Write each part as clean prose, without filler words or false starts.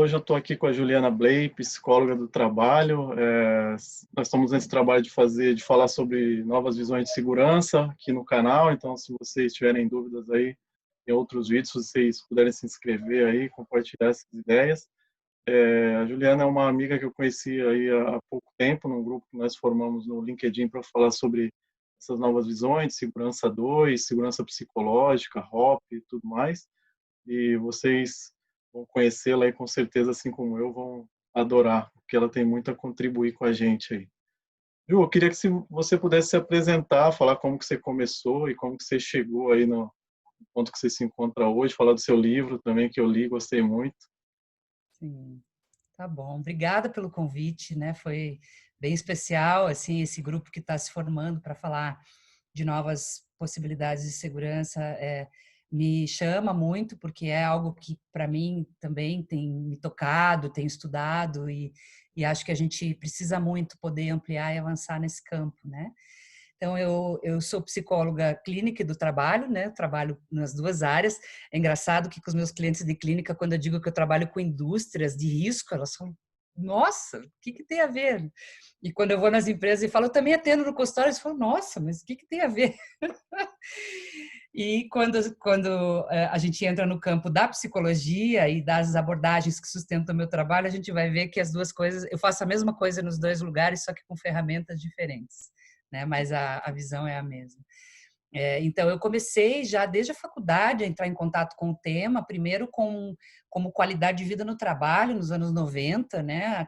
hoje eu estou aqui com a Juliana Bley, psicóloga do trabalho. Nós estamos nesse trabalho de falar sobre novas visões de segurança aqui no canal. Então, se vocês tiverem dúvidas aí em outros vídeos, se vocês puderem se inscrever aí, compartilhar essas ideias. A Juliana é uma amiga que eu conheci aí há pouco tempo, num grupo que nós formamos no LinkedIn para falar sobre essas novas visões de segurança 2, segurança psicológica, HOP e tudo mais. E vocês vão conhecê-la e com certeza, assim como eu, vão adorar, porque ela tem muito a contribuir com a gente aí. Ju, eu queria que se você pudesse se apresentar, falar como que você começou e como que você chegou aí no ponto que você se encontra hoje, falar do seu livro também, que eu li, gostei muito. Sim, tá bom. Obrigada pelo convite, né? Foi bem especial, assim, esse grupo que está se formando para falar de novas possibilidades de segurança. Me chama muito, porque é algo que, para mim, também tem me tocado, tenho estudado e acho que a gente precisa muito poder ampliar e avançar nesse campo, né? Então, eu sou psicóloga clínica e do trabalho, né? Eu trabalho nas duas áreas. É engraçado que com os meus clientes de clínica, quando eu digo que eu trabalho com indústrias de risco, elas falam, nossa, o que que tem a ver? E quando eu vou nas empresas e falo, eu também atendo no consultório, eles falam, nossa, mas o que que tem a ver? E quando a gente entra no campo da psicologia e das abordagens que sustentam o meu trabalho, a gente vai ver que as duas coisas, eu faço a mesma coisa nos dois lugares, só que com ferramentas diferentes, né? Mas a visão é a mesma. Então, eu comecei já desde a faculdade a entrar em contato com o tema, primeiro como qualidade de vida no trabalho, nos anos 90, né?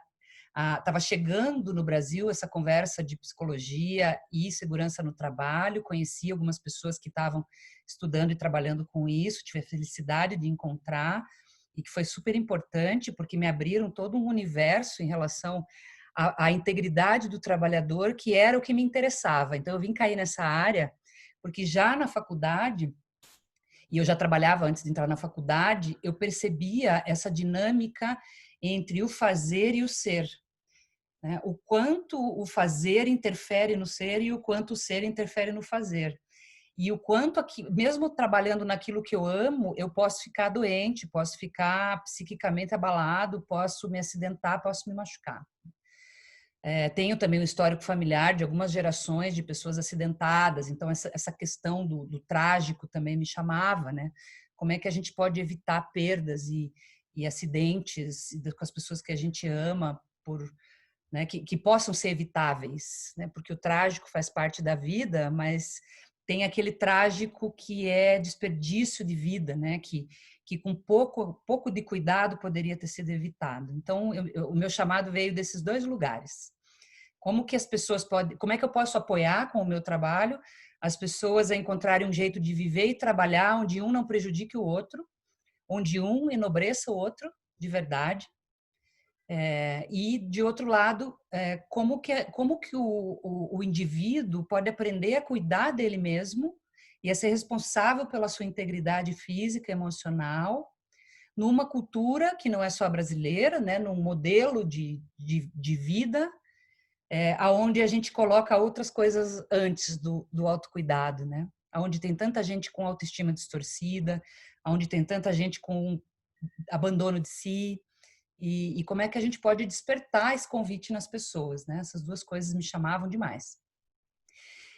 Estava chegando no Brasil essa conversa de psicologia e segurança no trabalho, conheci algumas pessoas que estavam estudando e trabalhando com isso, tive a felicidade de encontrar, e que foi super importante, porque me abriram todo um universo em relação à integridade do trabalhador, que era o que me interessava. Então, eu vim cair nessa área, porque já na faculdade, e eu já trabalhava antes de entrar na faculdade, eu percebia essa dinâmica entre o fazer e o ser, né? O quanto o fazer interfere no ser e o quanto o ser interfere no fazer. E o quanto, aqui, mesmo trabalhando naquilo que eu amo, eu posso ficar doente, posso ficar psiquicamente abalado, posso me acidentar, posso me machucar. Tenho também um histórico familiar de algumas gerações de pessoas acidentadas, então essa questão do trágico também me chamava, né? Como é que a gente pode evitar perdas e acidentes com as pessoas que a gente ama, né, que possam ser evitáveis, né? Porque o trágico faz parte da vida, mas tem aquele trágico que é desperdício de vida, né? Que com pouco de cuidado poderia ter sido evitado. Então, o meu chamado veio desses dois lugares. Como que as pessoas podem, como é que eu posso apoiar com o meu trabalho as pessoas a encontrarem um jeito de viver e trabalhar onde um não prejudique o outro, onde um enobreça o outro de verdade. E, de outro lado, como que o indivíduo pode aprender a cuidar dele mesmo e a ser responsável pela sua integridade física e emocional, numa cultura que não é só brasileira, né, num modelo de vida, aonde a gente coloca outras coisas antes do autocuidado, né? Aonde tem tanta gente com autoestima distorcida, aonde tem tanta gente com abandono de si, e como é que a gente pode despertar esse convite nas pessoas, né? Essas duas coisas me chamavam demais.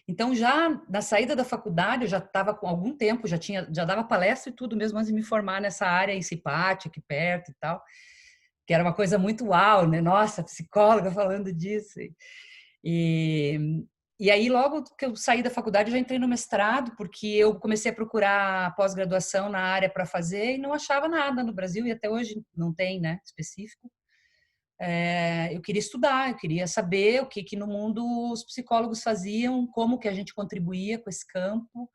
Então, já na saída da faculdade, eu já estava com algum tempo, já dava palestra e tudo mesmo antes de me formar nessa área em Cipate, aqui perto e tal, que era uma coisa muito uau, né? Nossa, psicóloga falando disso. E, e aí, logo que eu saí da faculdade, eu já entrei no mestrado, porque eu comecei a procurar pós-graduação na área para fazer e não achava nada no Brasil, e até hoje não tem, né, específico. Eu queria estudar, eu queria saber o que no mundo os psicólogos faziam, como que a gente contribuía com esse campo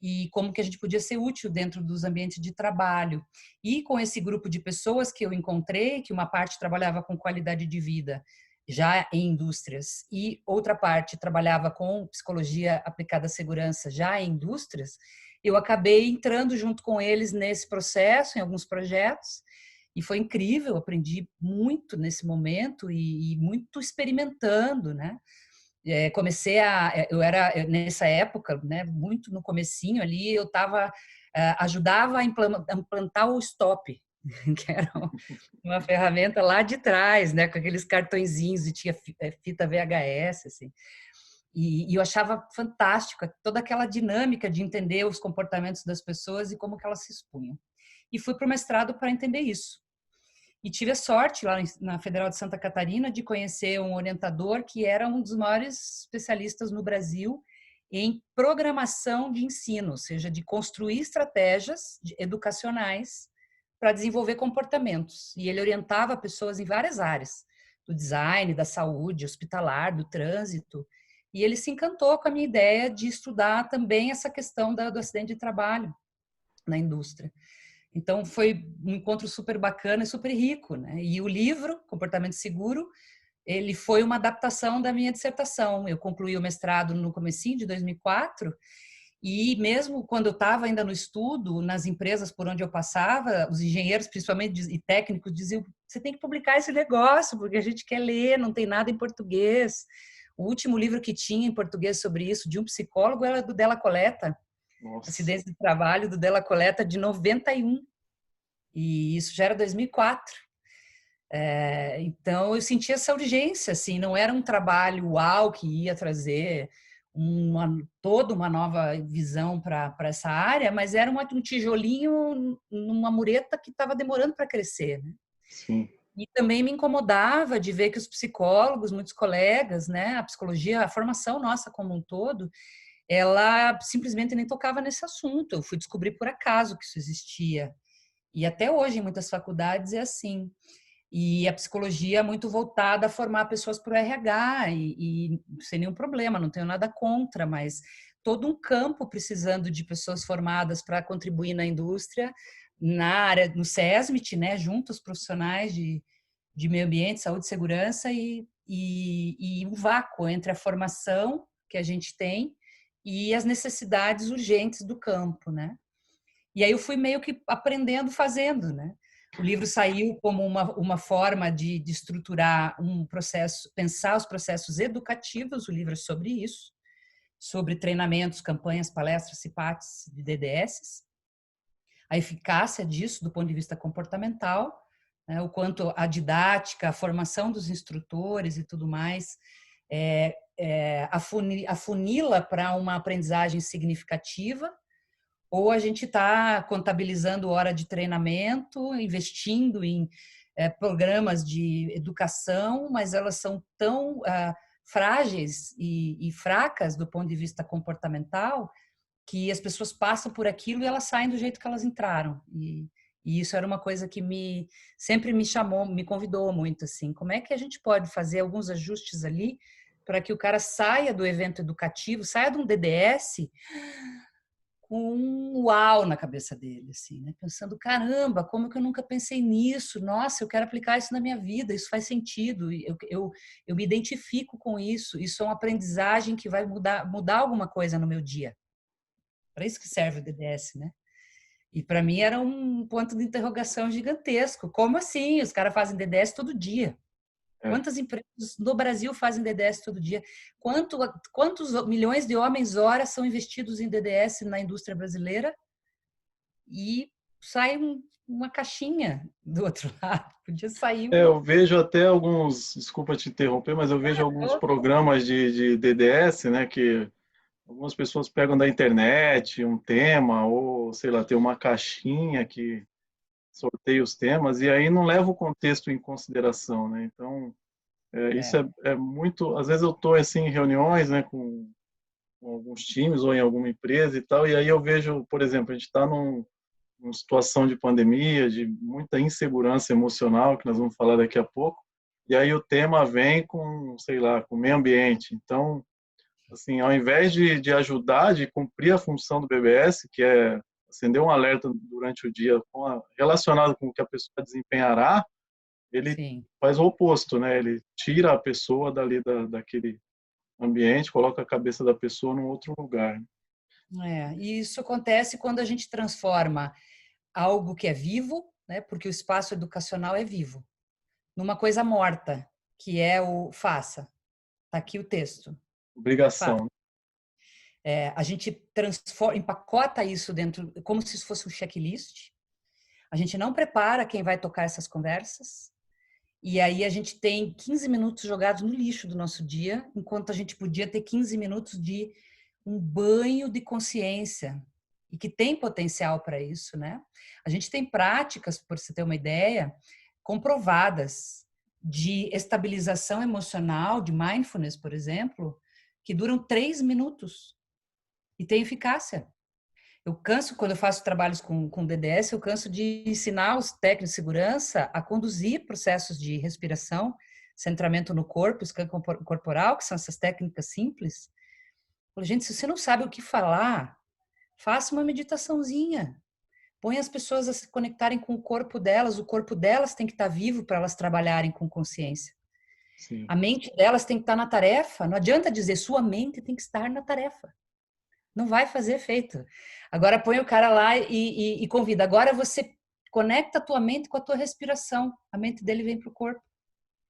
e como que a gente podia ser útil dentro dos ambientes de trabalho. E com esse grupo de pessoas que eu encontrei, que uma parte trabalhava com qualidade de vida, já em indústrias, e outra parte trabalhava com psicologia aplicada à segurança, já em indústrias, eu acabei entrando junto com eles nesse processo, em alguns projetos, e foi incrível, aprendi muito nesse momento e muito experimentando, né? Eu era nessa época, né, muito no comecinho ali, eu ajudava a implantar o STOP, que era uma ferramenta lá de trás, né, com aqueles cartõezinhos e tinha fita VHS, assim. E eu achava fantástico toda aquela dinâmica de entender os comportamentos das pessoas e como que elas se expunham. E fui para o mestrado para entender isso. E tive a sorte, lá na Federal de Santa Catarina, de conhecer um orientador que era um dos maiores especialistas no Brasil em programação de ensino, ou seja, de construir estratégias educacionais para desenvolver comportamentos. E ele orientava pessoas em várias áreas, do design, da saúde, hospitalar, do trânsito. E ele se encantou com a minha ideia de estudar também essa questão do acidente de trabalho na indústria. Então, foi um encontro super bacana e super rico, né? E o livro, Comportamento Seguro, ele foi uma adaptação da minha dissertação. Eu concluí o mestrado no comecinho de 2004 e mesmo quando eu estava ainda no estudo, nas empresas por onde eu passava, os engenheiros, principalmente e técnicos, diziam: você tem que publicar esse negócio, porque a gente quer ler, não tem nada em português. O último livro que tinha em português sobre isso, de um psicólogo, era do Della Coletta, Nossa. Acidentes de Trabalho, do Della Coletta, de 91. E isso já era 2004. Então, eu senti essa urgência, assim, não era um trabalho uau que ia trazer toda uma nova visão para essa área, mas era um tijolinho numa mureta que estava demorando para crescer, né? Sim. E também me incomodava de ver que os psicólogos, muitos colegas, né, a psicologia, a formação nossa como um todo, ela simplesmente nem tocava nesse assunto. Eu fui descobrir por acaso que isso existia. E até hoje, em muitas faculdades, é assim. E a psicologia é muito voltada a formar pessoas para o RH, e sem nenhum problema, não tenho nada contra, mas todo um campo precisando de pessoas formadas para contribuir na indústria, na área, no SESMIT, né, junto aos profissionais de meio ambiente, saúde e segurança, e um vácuo entre a formação que a gente tem e as necessidades urgentes do campo, né? E aí eu fui meio que aprendendo fazendo, né? O livro saiu como uma forma de estruturar um processo, pensar os processos educativos, o livro é sobre isso, sobre treinamentos, campanhas, palestras, CIPATs de DDS, a eficácia disso do ponto de vista comportamental, né? O quanto a didática, a formação dos instrutores e tudo mais afunila para uma aprendizagem significativa, ou a gente está contabilizando hora de treinamento, investindo em programas de educação, mas elas são tão frágeis e fracas do ponto de vista comportamental que as pessoas passam por aquilo e elas saem do jeito que elas entraram. E isso era uma coisa que sempre me chamou, me convidou muito, assim, como é que a gente pode fazer alguns ajustes ali para que o cara saia do evento educativo, saia de um DDS com um uau na cabeça dele, assim, né? Pensando, caramba, como que eu nunca pensei nisso? Nossa, eu quero aplicar isso na minha vida, isso faz sentido, eu me identifico com isso é uma aprendizagem que vai mudar alguma coisa no meu dia. Para isso que serve o DDS, né? E para mim era um ponto de interrogação gigantesco. Como assim? Os caras fazem DDS todo dia. É. Quantas empresas no Brasil fazem DDS todo dia? Quantos milhões de homens-horas são investidos em DDS na indústria brasileira? E sai uma caixinha do outro lado. Podia sair um. Eu vejo até alguns, desculpa te interromper, mas eu vejo alguns programas de DDS, né, que algumas pessoas pegam da internet um tema, ou sei lá, tem uma caixinha que sorteia os temas, e aí não leva o contexto em consideração, né? Então, isso é muito. Às vezes eu estou assim, em reuniões, né, com alguns times ou em alguma empresa e tal, e aí eu vejo, por exemplo, a gente está numa situação de pandemia, de muita insegurança emocional, que nós vamos falar daqui a pouco, e aí o tema vem com, sei lá, com o meio ambiente. Então, assim, ao invés de ajudar, de cumprir a função do BBS, que é acender um alerta durante o dia relacionado com o que a pessoa desempenhará, ele Sim. faz o oposto, né? Ele tira a pessoa dali daquele ambiente, coloca a cabeça da pessoa num outro lugar. E isso acontece quando a gente transforma algo que é vivo, né, porque o espaço educacional é vivo, numa coisa morta, que é o faça. Está aqui o texto. Faça. Obrigação. A gente transforma, empacota isso dentro, como se isso fosse um checklist. A gente não prepara quem vai tocar essas conversas. E aí a gente tem 15 minutos jogados no lixo do nosso dia, enquanto a gente podia ter 15 minutos de um banho de consciência, e que tem potencial para isso, né? A gente tem práticas, por você ter uma ideia, comprovadas de estabilização emocional, de mindfulness, por exemplo, que duram 3 minutos e tem eficácia. Eu canso, quando eu faço trabalhos com DDS, eu canso de ensinar os técnicos de segurança a conduzir processos de respiração, centramento no corpo, scan corporal, que são essas técnicas simples. Eu falo, gente, se você não sabe o que falar, faça uma meditaçãozinha. Põe as pessoas a se conectarem com o corpo delas tem que estar vivo para elas trabalharem com consciência. Sim. A mente delas tem que estar na tarefa. Não adianta dizer, sua mente tem que estar na tarefa. Não vai fazer efeito. Agora põe o cara lá e convida. Agora você conecta a tua mente com a tua respiração. A mente dele vem para o corpo.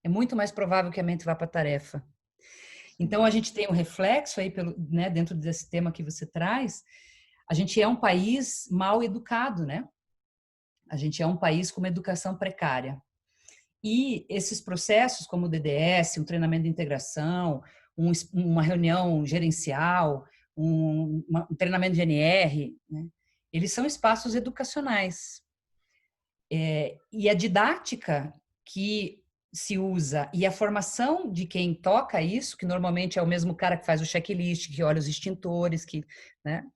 É muito mais provável que a mente vá para a tarefa. Então a gente tem um reflexo aí né, dentro desse tema que você traz. A gente é um país mal educado, né? A gente é um país com uma educação precária. E esses processos, como o DDS, um treinamento de integração, uma reunião gerencial, um treinamento de NR, né? Eles são espaços educacionais. E a didática que se usa e a formação de quem toca isso, que normalmente é o mesmo cara que faz o checklist, que olha os extintores, né?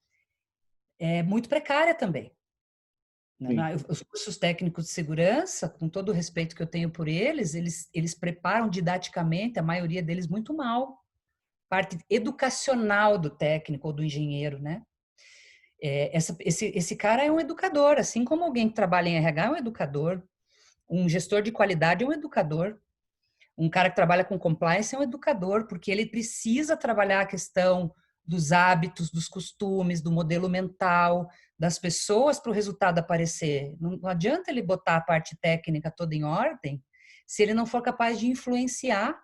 É muito precária também. Sim. Os cursos técnicos de segurança, com todo o respeito que eu tenho por eles preparam didaticamente, a maioria deles muito mal. Parte educacional do técnico ou do engenheiro, né? Esse cara é um educador, assim como alguém que trabalha em RH é um educador, um gestor de qualidade é um educador, um cara que trabalha com compliance é um educador, porque ele precisa trabalhar a questão dos hábitos, dos costumes, do modelo mental das pessoas para o resultado aparecer. Não adianta ele botar a parte técnica toda em ordem se ele não for capaz de influenciar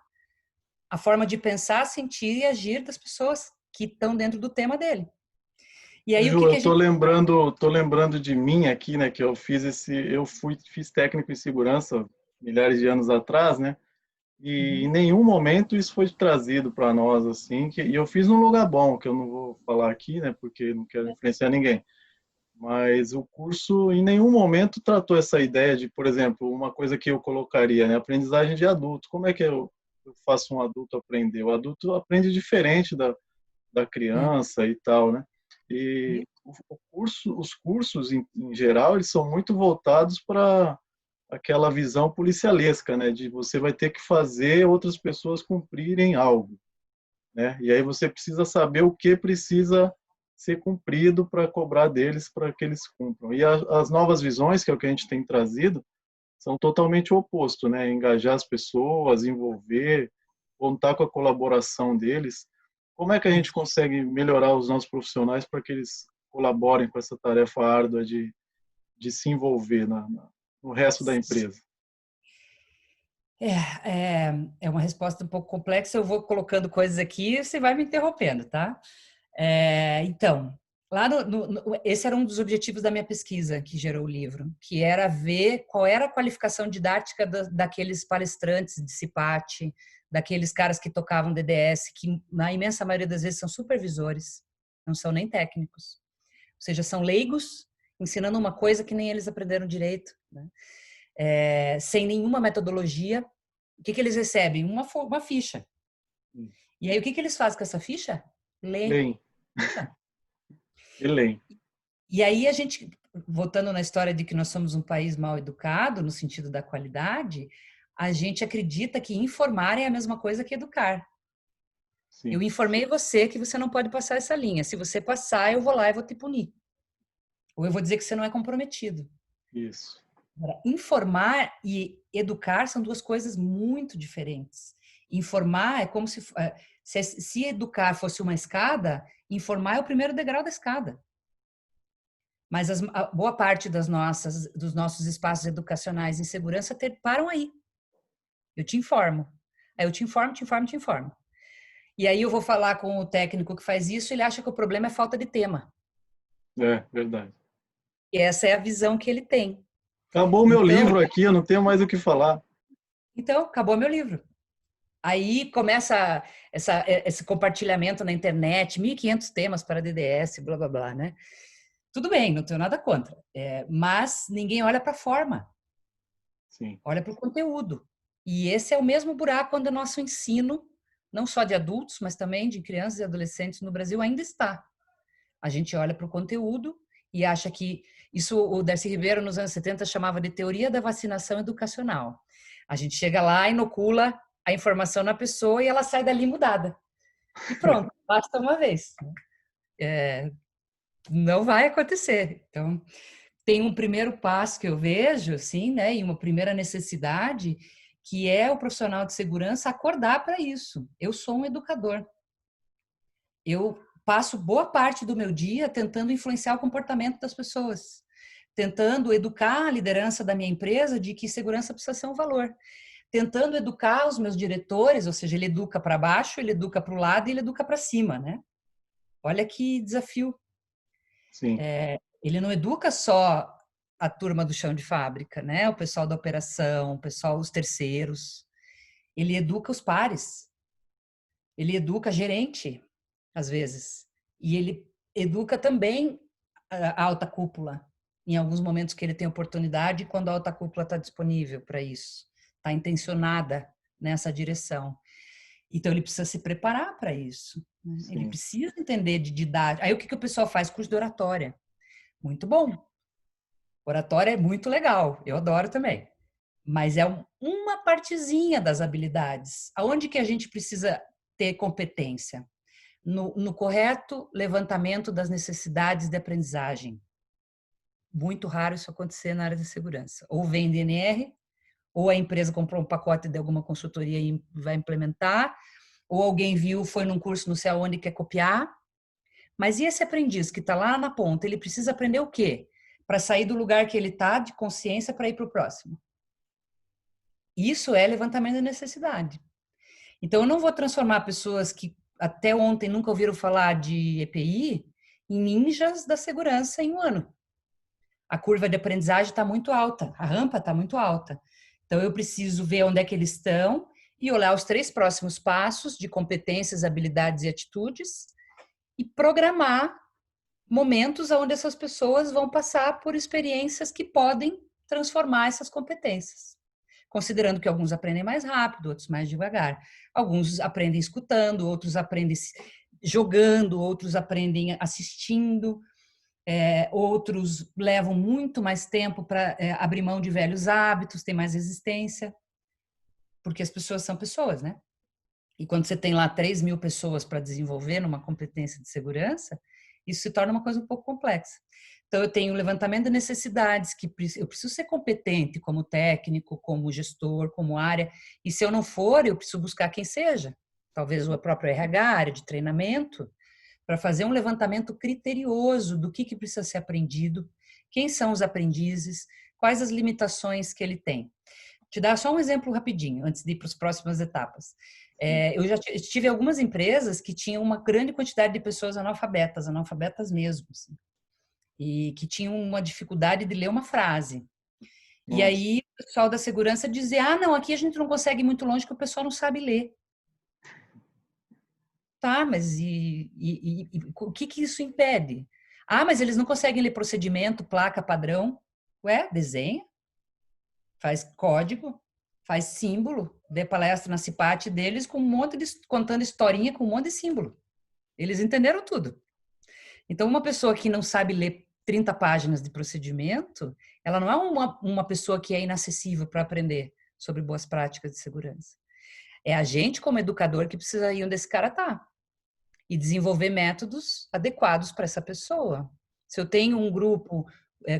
a forma de pensar, sentir e agir das pessoas que estão dentro do tema dele. E aí o que Eu a gente... tô lembrando de mim aqui, né, que eu fiz técnico em segurança milhares de anos atrás, né? E em nenhum momento isso foi trazido para nós assim, e eu fiz num lugar bom, que eu não vou falar aqui, né, porque não quero influenciar ninguém. Mas o curso em nenhum momento tratou essa ideia de, por exemplo, uma coisa que eu colocaria, né, aprendizagem de adulto. Como é que eu faço um adulto aprender? O adulto aprende diferente da criança e tal, né? E os cursos em geral, eles são muito voltados para aquela visão policialesca, né? De você vai ter que fazer outras pessoas cumprirem algo, né? E aí você precisa saber o que precisa ser cumprido para cobrar deles para que eles cumpram. E as novas visões, que é o que a gente tem trazido, são totalmente o oposto, né? Engajar as pessoas, envolver, contar com a colaboração deles. Como é que a gente consegue melhorar os nossos profissionais para que eles colaborem com essa tarefa árdua de se envolver no resto da empresa? É uma resposta um pouco complexa, eu vou colocando coisas aqui e você vai me interrompendo, tá? Então, lá esse era um dos objetivos da minha pesquisa que gerou o livro, que era ver qual era a qualificação didática daqueles palestrantes de CIPAT, daqueles caras que tocavam DDS, que na imensa maioria das vezes são supervisores, não são nem técnicos. Ou seja, são leigos ensinando uma coisa que nem eles aprenderam direito, né? Sem nenhuma metodologia. O que eles recebem? Uma ficha. E aí, o que eles fazem com essa ficha? Lê. Leem. E leem. E aí, a gente, voltando na história de que nós somos um país mal educado, no sentido da qualidade, a gente acredita que informar é a mesma coisa que educar. Sim. Eu informei você que você não pode passar essa linha. Se você passar, eu vou lá e vou te punir. Ou eu vou dizer que você não é comprometido. Isso. Agora, informar e educar são duas coisas muito diferentes. Informar é como se educar fosse uma escada, informar é o primeiro degrau da escada. Mas a boa parte dos nossos espaços educacionais em segurança param aí. Eu te informo. Aí eu te informo, te informo, te informo. E aí eu vou falar com o técnico que faz isso, ele acha que o problema é falta de tema. É, verdade. E essa é a visão que ele tem. Acabou o meu Então, livro aqui, eu não tenho mais o que falar. então acabou meu livro. Aí começa esse compartilhamento na internet, 1.500 temas para DDS, blá, blá, blá, né? Tudo bem, não tenho nada contra. Mas ninguém olha para a forma, Sim, olha para o conteúdo. E esse é o mesmo buraco onde o nosso ensino, não só de adultos, mas também de crianças e adolescentes no Brasil, ainda está. A gente olha para o conteúdo e acha que isso o Darcy Ribeiro nos anos 70 chamava de teoria da vacinação educacional. A gente chega lá, inocula a informação na pessoa e ela sai dali mudada. E pronto, basta uma vez. Não vai acontecer. Então, tem um primeiro passo que eu vejo, assim, né, e uma primeira necessidade, que é o profissional de segurança acordar para isso. Eu sou um educador. Eu passo boa parte do meu dia tentando influenciar o comportamento das pessoas, tentando educar a liderança da minha empresa de que segurança precisa ser um valor, tentando educar os meus diretores, ou seja, ele educa para baixo, ele educa para o lado e ele educa para cima, né? Olha que desafio. sim, Ele não educa só a turma do chão de fábrica, né? O pessoal da operação, o pessoal, os terceiros. Ele educa os pares. Ele educa gerente, às vezes. E ele educa também a alta cúpula, em alguns momentos que ele tem oportunidade, quando a alta cúpula está disponível para isso, está intencionada nessa direção. Então, ele precisa se preparar para isso. Né? Ele sim. precisa entender de didática. Aí, o que o pessoal faz? Curso de oratória. Muito bom. Oratória é muito legal. Eu adoro também. Mas é uma partezinha das habilidades. Aonde que a gente precisa ter competência? No correto levantamento das necessidades de aprendizagem. Muito raro isso acontecer na área de segurança. Ou vem DNR, ou a empresa comprou um pacote de alguma consultoria e vai implementar, ou alguém viu, foi num curso não sei aonde e quer copiar. Mas e esse aprendiz que está lá na ponta, ele precisa aprender o quê? Para sair do lugar que ele está, de consciência, para ir para o próximo. Isso é levantamento de necessidade. Então, eu não vou transformar pessoas que até ontem nunca ouviram falar de EPI em ninjas da segurança em um ano. A curva de aprendizagem está muito alta, a rampa está muito alta. Então, eu preciso ver onde é que eles estão e olhar os 3 próximos passos de competências, habilidades e atitudes e programar momentos onde essas pessoas vão passar por experiências que podem transformar essas competências. Considerando que alguns aprendem mais rápido, outros mais devagar. Alguns aprendem escutando, outros aprendem jogando, outros aprendem assistindo, outros levam muito mais tempo para abrir mão de velhos hábitos, tem mais resistência, porque as pessoas são pessoas, né? E quando você tem lá 3.000 pessoas para desenvolver numa competência de segurança, isso se torna uma coisa um pouco complexa. Então, eu tenho um levantamento de necessidades, que eu preciso ser competente como técnico, como gestor, como área, e se eu não for, eu preciso buscar quem seja, talvez o próprio RH, área de treinamento, para fazer um levantamento criterioso do que precisa ser aprendido, quem são os aprendizes, quais as limitações que ele tem. Te dar só um exemplo rapidinho, antes de ir para as próximas etapas. Eu já tive algumas empresas que tinham uma grande quantidade de pessoas analfabetas mesmo, assim, e que tinham uma dificuldade de ler uma frase. E Nossa, aí o pessoal da segurança dizia, não, aqui a gente não consegue ir muito longe porque o pessoal não sabe ler. Tá, mas o que isso impede? Mas eles não conseguem ler procedimento, placa, padrão. Ué, desenha, faz código, faz símbolo, dê palestra na CIPAT deles com um monte de contando historinha com um monte de símbolo. Eles entenderam tudo. Então, uma pessoa que não sabe ler 30 páginas de procedimento, ela não é uma pessoa que é inacessível para aprender sobre boas práticas de segurança. É a gente, como educador, que precisa ir onde esse cara está e desenvolver métodos adequados para essa pessoa. Se eu tenho um grupo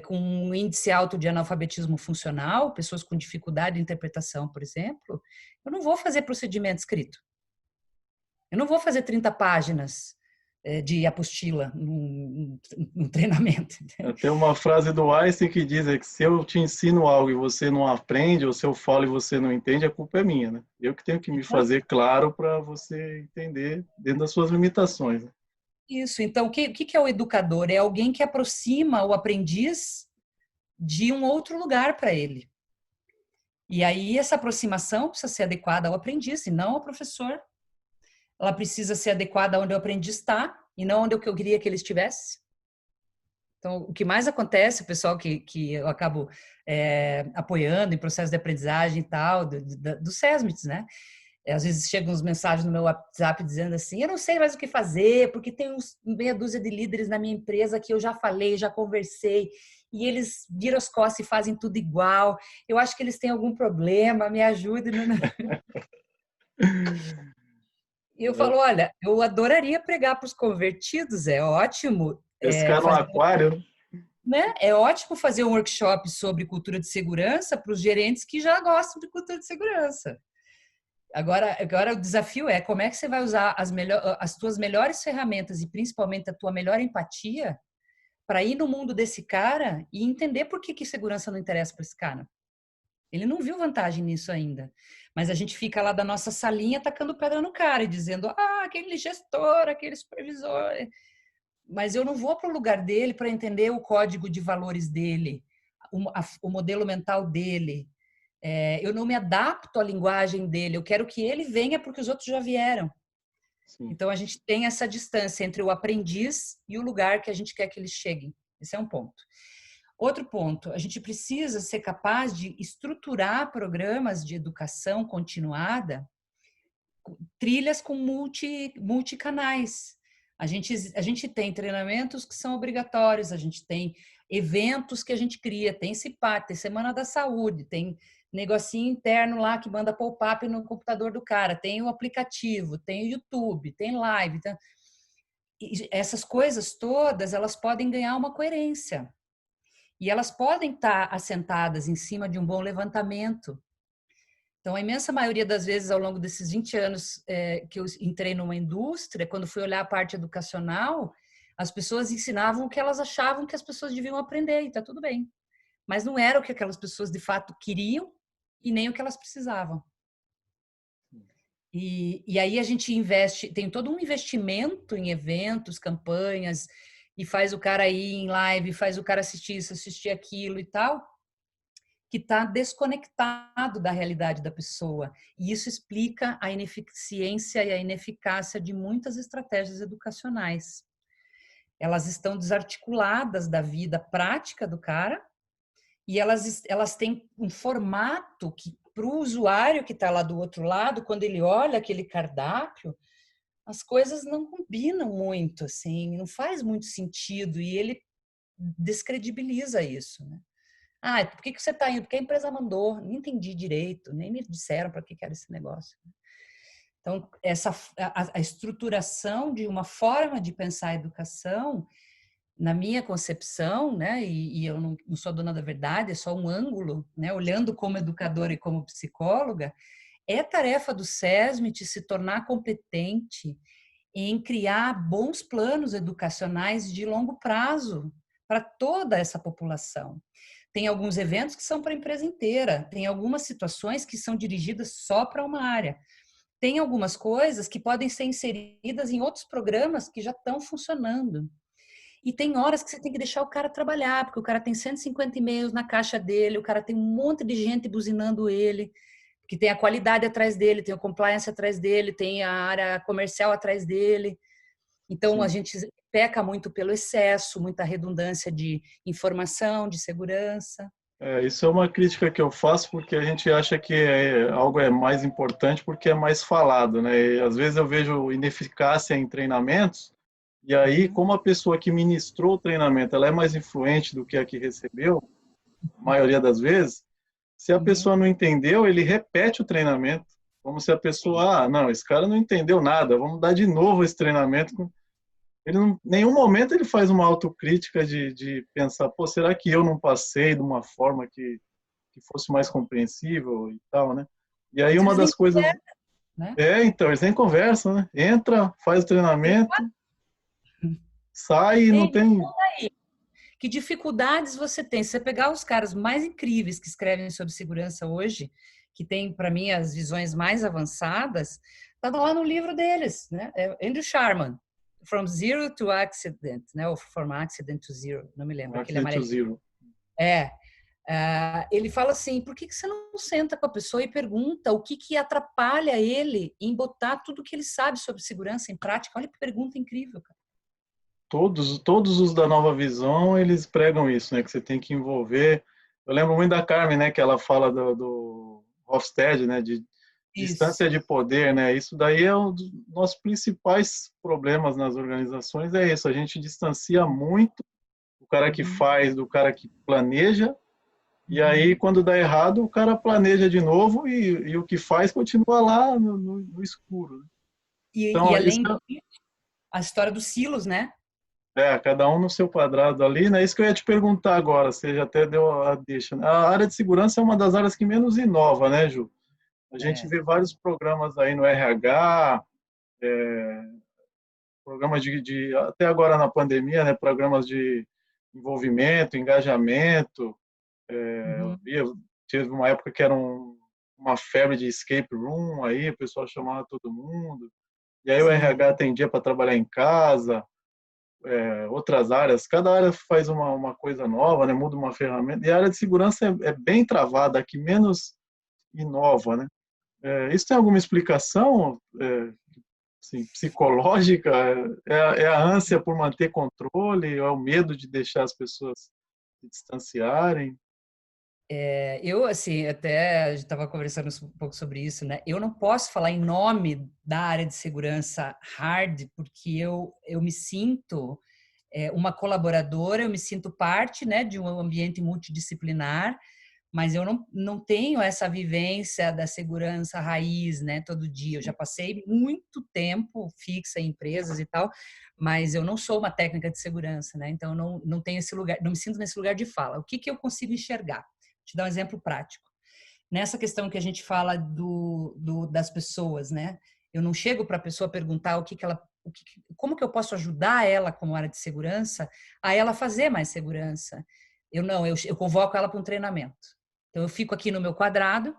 com um índice alto de analfabetismo funcional, pessoas com dificuldade de interpretação, por exemplo, eu não vou fazer procedimento escrito. Eu não vou fazer 30 páginas de apostila num treinamento. tem uma frase do Einstein que diz que se eu te ensino algo e você não aprende, ou se eu falo e você não entende, a culpa é minha, né? Eu que tenho que me Então, fazer claro para você entender dentro das suas limitações. Né? isso. Então, o que é o educador? É alguém que aproxima o aprendiz de um outro lugar para ele. E aí essa aproximação precisa ser adequada ao aprendiz e não ao professor. Ela precisa ser adequada onde o aprendiz está e não onde eu queria que ele estivesse. Então, o que mais acontece, o pessoal que eu acabo apoiando em processo de aprendizagem e tal, do SESMITs, né? Às vezes chegam uns mensagens no meu WhatsApp dizendo assim, eu não sei mais o que fazer, porque tem uns meia dúzia de líderes na minha empresa que eu já falei, já conversei, e eles viram as costas e fazem tudo igual. Eu acho que eles têm algum problema, me ajude. E eu falo, olha, eu adoraria pregar para os convertidos, é ótimo Pescar no fazer, aquário. né? É ótimo fazer um workshop sobre cultura de segurança para os gerentes que já gostam de cultura de segurança. Agora o desafio é como é que você vai usar as tuas melhores ferramentas e principalmente a tua melhor empatia para ir no mundo desse cara e entender por que segurança não interessa para esse cara. Ele não viu vantagem nisso ainda. Mas a gente fica lá da nossa salinha tacando pedra no cara e dizendo, aquele gestor, aquele supervisor. Mas eu não vou para o lugar dele para entender o código de valores dele, o modelo mental dele. Eu não me adapto à linguagem dele. Eu quero que ele venha porque os outros já vieram. Sim. Então, a gente tem essa distância entre o aprendiz e o lugar que a gente quer que eles cheguem. Esse é um ponto. Outro ponto, a gente precisa ser capaz de estruturar programas de educação continuada, trilhas com multicanais. A gente tem treinamentos que são obrigatórios, a gente tem eventos que a gente cria, tem CIPAT, tem Semana da Saúde, tem negocinho interno lá que manda pop-up no computador do cara, tem o aplicativo, tem o YouTube, tem live. Então, essas coisas todas, elas podem ganhar uma coerência. E elas podem estar assentadas em cima de um bom levantamento. Então, a imensa maioria das vezes, ao longo desses 20 anos que eu entrei numa indústria, quando fui olhar a parte educacional, as pessoas ensinavam o que elas achavam que as pessoas deviam aprender, e está tudo bem. Mas não era o que aquelas pessoas de fato queriam e nem o que elas precisavam. E aí a gente investe, tem todo um investimento em eventos, campanhas, e faz o cara ir em live, faz o cara assistir isso, assistir aquilo e tal, que está desconectado da realidade da pessoa. E isso explica a ineficiência e a ineficácia de muitas estratégias educacionais. Elas estão desarticuladas da vida prática do cara e elas têm um formato que, para o usuário que está lá do outro lado, quando ele olha aquele cardápio, as coisas não combinam muito, assim, não faz muito sentido e ele descredibiliza isso, né? Por que você está indo? Porque a empresa mandou, nem entendi direito, nem me disseram para que era esse negócio. Então, a estruturação de uma forma de pensar a educação, na minha concepção, né, e eu não sou dona da verdade, é só um ângulo, né, olhando como educadora e como psicóloga, é tarefa do SESMIT se tornar competente em criar bons planos educacionais de longo prazo para toda essa população. Tem alguns eventos que são para a empresa inteira, tem algumas situações que são dirigidas só para uma área. Tem algumas coisas que podem ser inseridas em outros programas que já estão funcionando. E tem horas que você tem que deixar o cara trabalhar, porque o cara tem 150 e-mails na caixa dele, o cara tem um monte de gente buzinando ele, que tem a qualidade atrás dele, tem o compliance atrás dele, tem a área comercial atrás dele. Então, Sim. A gente peca muito pelo excesso, muita redundância de informação, de segurança. Isso é uma crítica que eu faço porque a gente acha que algo é mais importante porque é mais falado, né? E, às vezes eu vejo ineficácia em treinamentos e aí, como a pessoa que ministrou o treinamento ela é mais influente do que a que recebeu, a maioria das vezes, se a pessoa não entendeu, ele repete o treinamento, como se a pessoa, não, esse cara não entendeu nada, vamos dar de novo esse treinamento. Ele em nenhum momento ele faz uma autocrítica de pensar, pô, será que eu não passei de uma forma que fosse mais compreensível e tal, né? E aí uma das coisas... né? Então, eles nem conversam, né? Entra, faz o treinamento, sai e não tem... Que dificuldades você tem? Se você pegar os caras mais incríveis que escrevem sobre segurança hoje, que tem, para mim, as visões mais avançadas, tá lá no livro deles, né? Andrew Sharman, From Zero to Accident, né? Ou From Accident to Zero, não me lembro. Accident to Zero. Ele fala assim, por que você não senta com a pessoa e pergunta o que atrapalha ele em botar tudo que ele sabe sobre segurança em prática? Olha que pergunta incrível, cara. Todos os da Nova Visão, eles pregam isso, né? Que você tem que envolver. Eu lembro muito da Carmen, né? Que ela fala do Hofstede, né? De Isso. distância de poder, né? Isso daí é um dos nossos principais problemas nas organizações, é isso. A gente distancia muito o cara que Uhum, faz do cara que planeja, e aí uhum. quando dá errado, o cara planeja de novo e o que faz continua lá no escuro. E Então, isso além disso, a história dos silos, né? cada um no seu quadrado ali, né? Isso que eu ia te perguntar agora, você já até deu a deixa, né? A área de segurança é uma das áreas que menos inova, né, Ju? A gente É. vê vários programas aí no RH, programas até agora na pandemia, né? Programas de envolvimento, engajamento. Eu Uhum, via, teve uma época que era uma febre de escape room, aí o pessoal chamava todo mundo. E aí o sim. RH tem dia para trabalhar em casa, outras áreas, cada área faz uma coisa nova, né? Muda uma ferramenta. E a área de segurança é bem travada, a que menos inova, né? Isso tem alguma explicação assim, psicológica? É a ânsia por manter controle? É o medo de deixar as pessoas se distanciarem? Eu, assim, até a gente estava conversando um pouco sobre isso, né? Eu não posso falar em nome da área de segurança hard, porque eu me sinto uma colaboradora, eu me sinto parte, né, de um ambiente multidisciplinar, mas eu não tenho essa vivência da segurança raiz, né, todo dia. Eu já passei muito tempo fixa em empresas e tal, mas eu não sou uma técnica de segurança, né? Então, eu não tenho esse lugar, não me sinto nesse lugar de fala. O que eu consigo enxergar? Te dar um exemplo prático. Nessa questão que a gente fala das pessoas, né? Eu não chego para a pessoa perguntar como que eu posso ajudar ela como área de segurança a ela fazer mais segurança. Eu convoco ela para um treinamento. Então eu fico aqui no meu quadrado,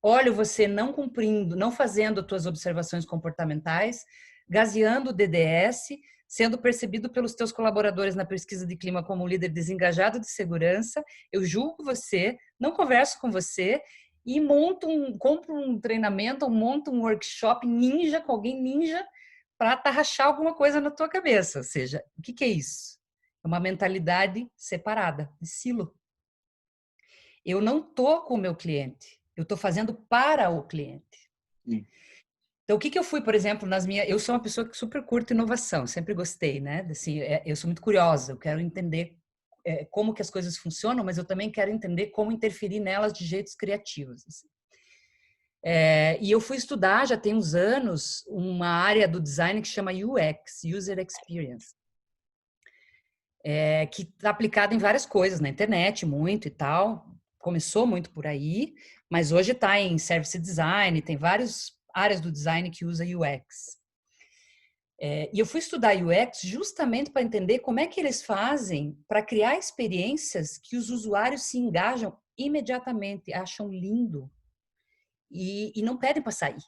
olho você não cumprindo, não fazendo tuas observações comportamentais, gaseando o DDS, sendo percebido pelos teus colaboradores na pesquisa de clima como um líder desengajado de segurança, eu julgo você, não converso com você e compro um treinamento, ou monto um workshop ninja com alguém ninja para tarrachar alguma coisa na tua cabeça. Ou seja, o que é isso? É uma mentalidade separada, de silo. Eu não tô com o meu cliente, eu estou fazendo para o cliente. Sim. Então, o que eu fui, por exemplo, eu sou uma pessoa que super curto inovação, sempre gostei, né? Assim, eu sou muito curiosa, eu quero entender como que as coisas funcionam, mas eu também quero entender como interferir nelas de jeitos criativos. Assim. E eu fui estudar, já tem uns anos, uma área do design que chama UX, User Experience, que está aplicada em várias coisas, na internet, muito e tal. Começou muito por aí, mas hoje está em service design, tem várias áreas do design que usa UX. E eu fui estudar UX justamente para entender como é que eles fazem para criar experiências que os usuários se engajam imediatamente, acham lindo e não pedem para sair.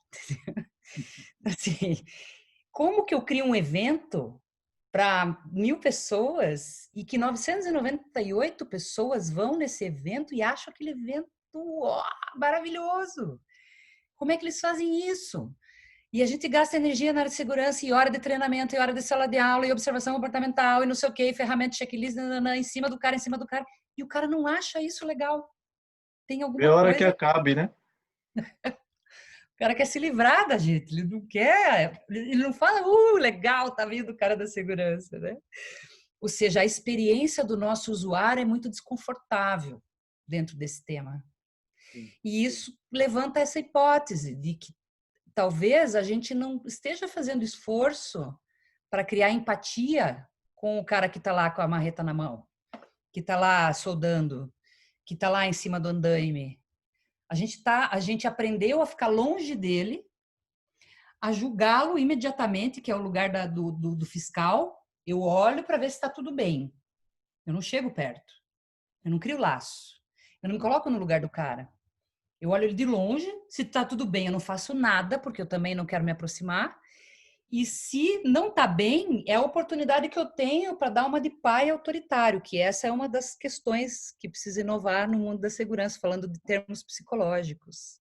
Assim, como que eu crio um evento para 1.000 pessoas e que 998 pessoas vão nesse evento e acham aquele evento maravilhoso? Como é que eles fazem isso? E a gente gasta energia na área de segurança e hora de treinamento, e hora de sala de aula, e observação comportamental, e não sei o quê, e ferramenta, checklist, em cima do cara, em cima do cara. E o cara não acha isso legal. Tem Vê a alguma hora que coisa. acabe, né? O cara quer se livrar da gente, ele não quer, ele não fala, legal, tá vindo o cara da segurança, né? Ou seja, a experiência do nosso usuário é muito desconfortável dentro desse tema. Sim. E isso levanta essa hipótese de que talvez a gente não esteja fazendo esforço para criar empatia com o cara que está lá com a marreta na mão, que está lá soldando, que está lá em cima do andaime. A gente aprendeu a ficar longe dele, a julgá-lo imediatamente, que é o lugar do fiscal. Eu olho para ver se está tudo bem. Eu não chego perto. Eu não crio laço. Eu não me coloco no lugar do cara. Eu olho ele de longe. Se está tudo bem, eu não faço nada, porque eu também não quero me aproximar. E se não está bem, é a oportunidade que eu tenho para dar uma de pai autoritário, que essa é uma das questões que precisa inovar no mundo da segurança, falando de termos psicológicos.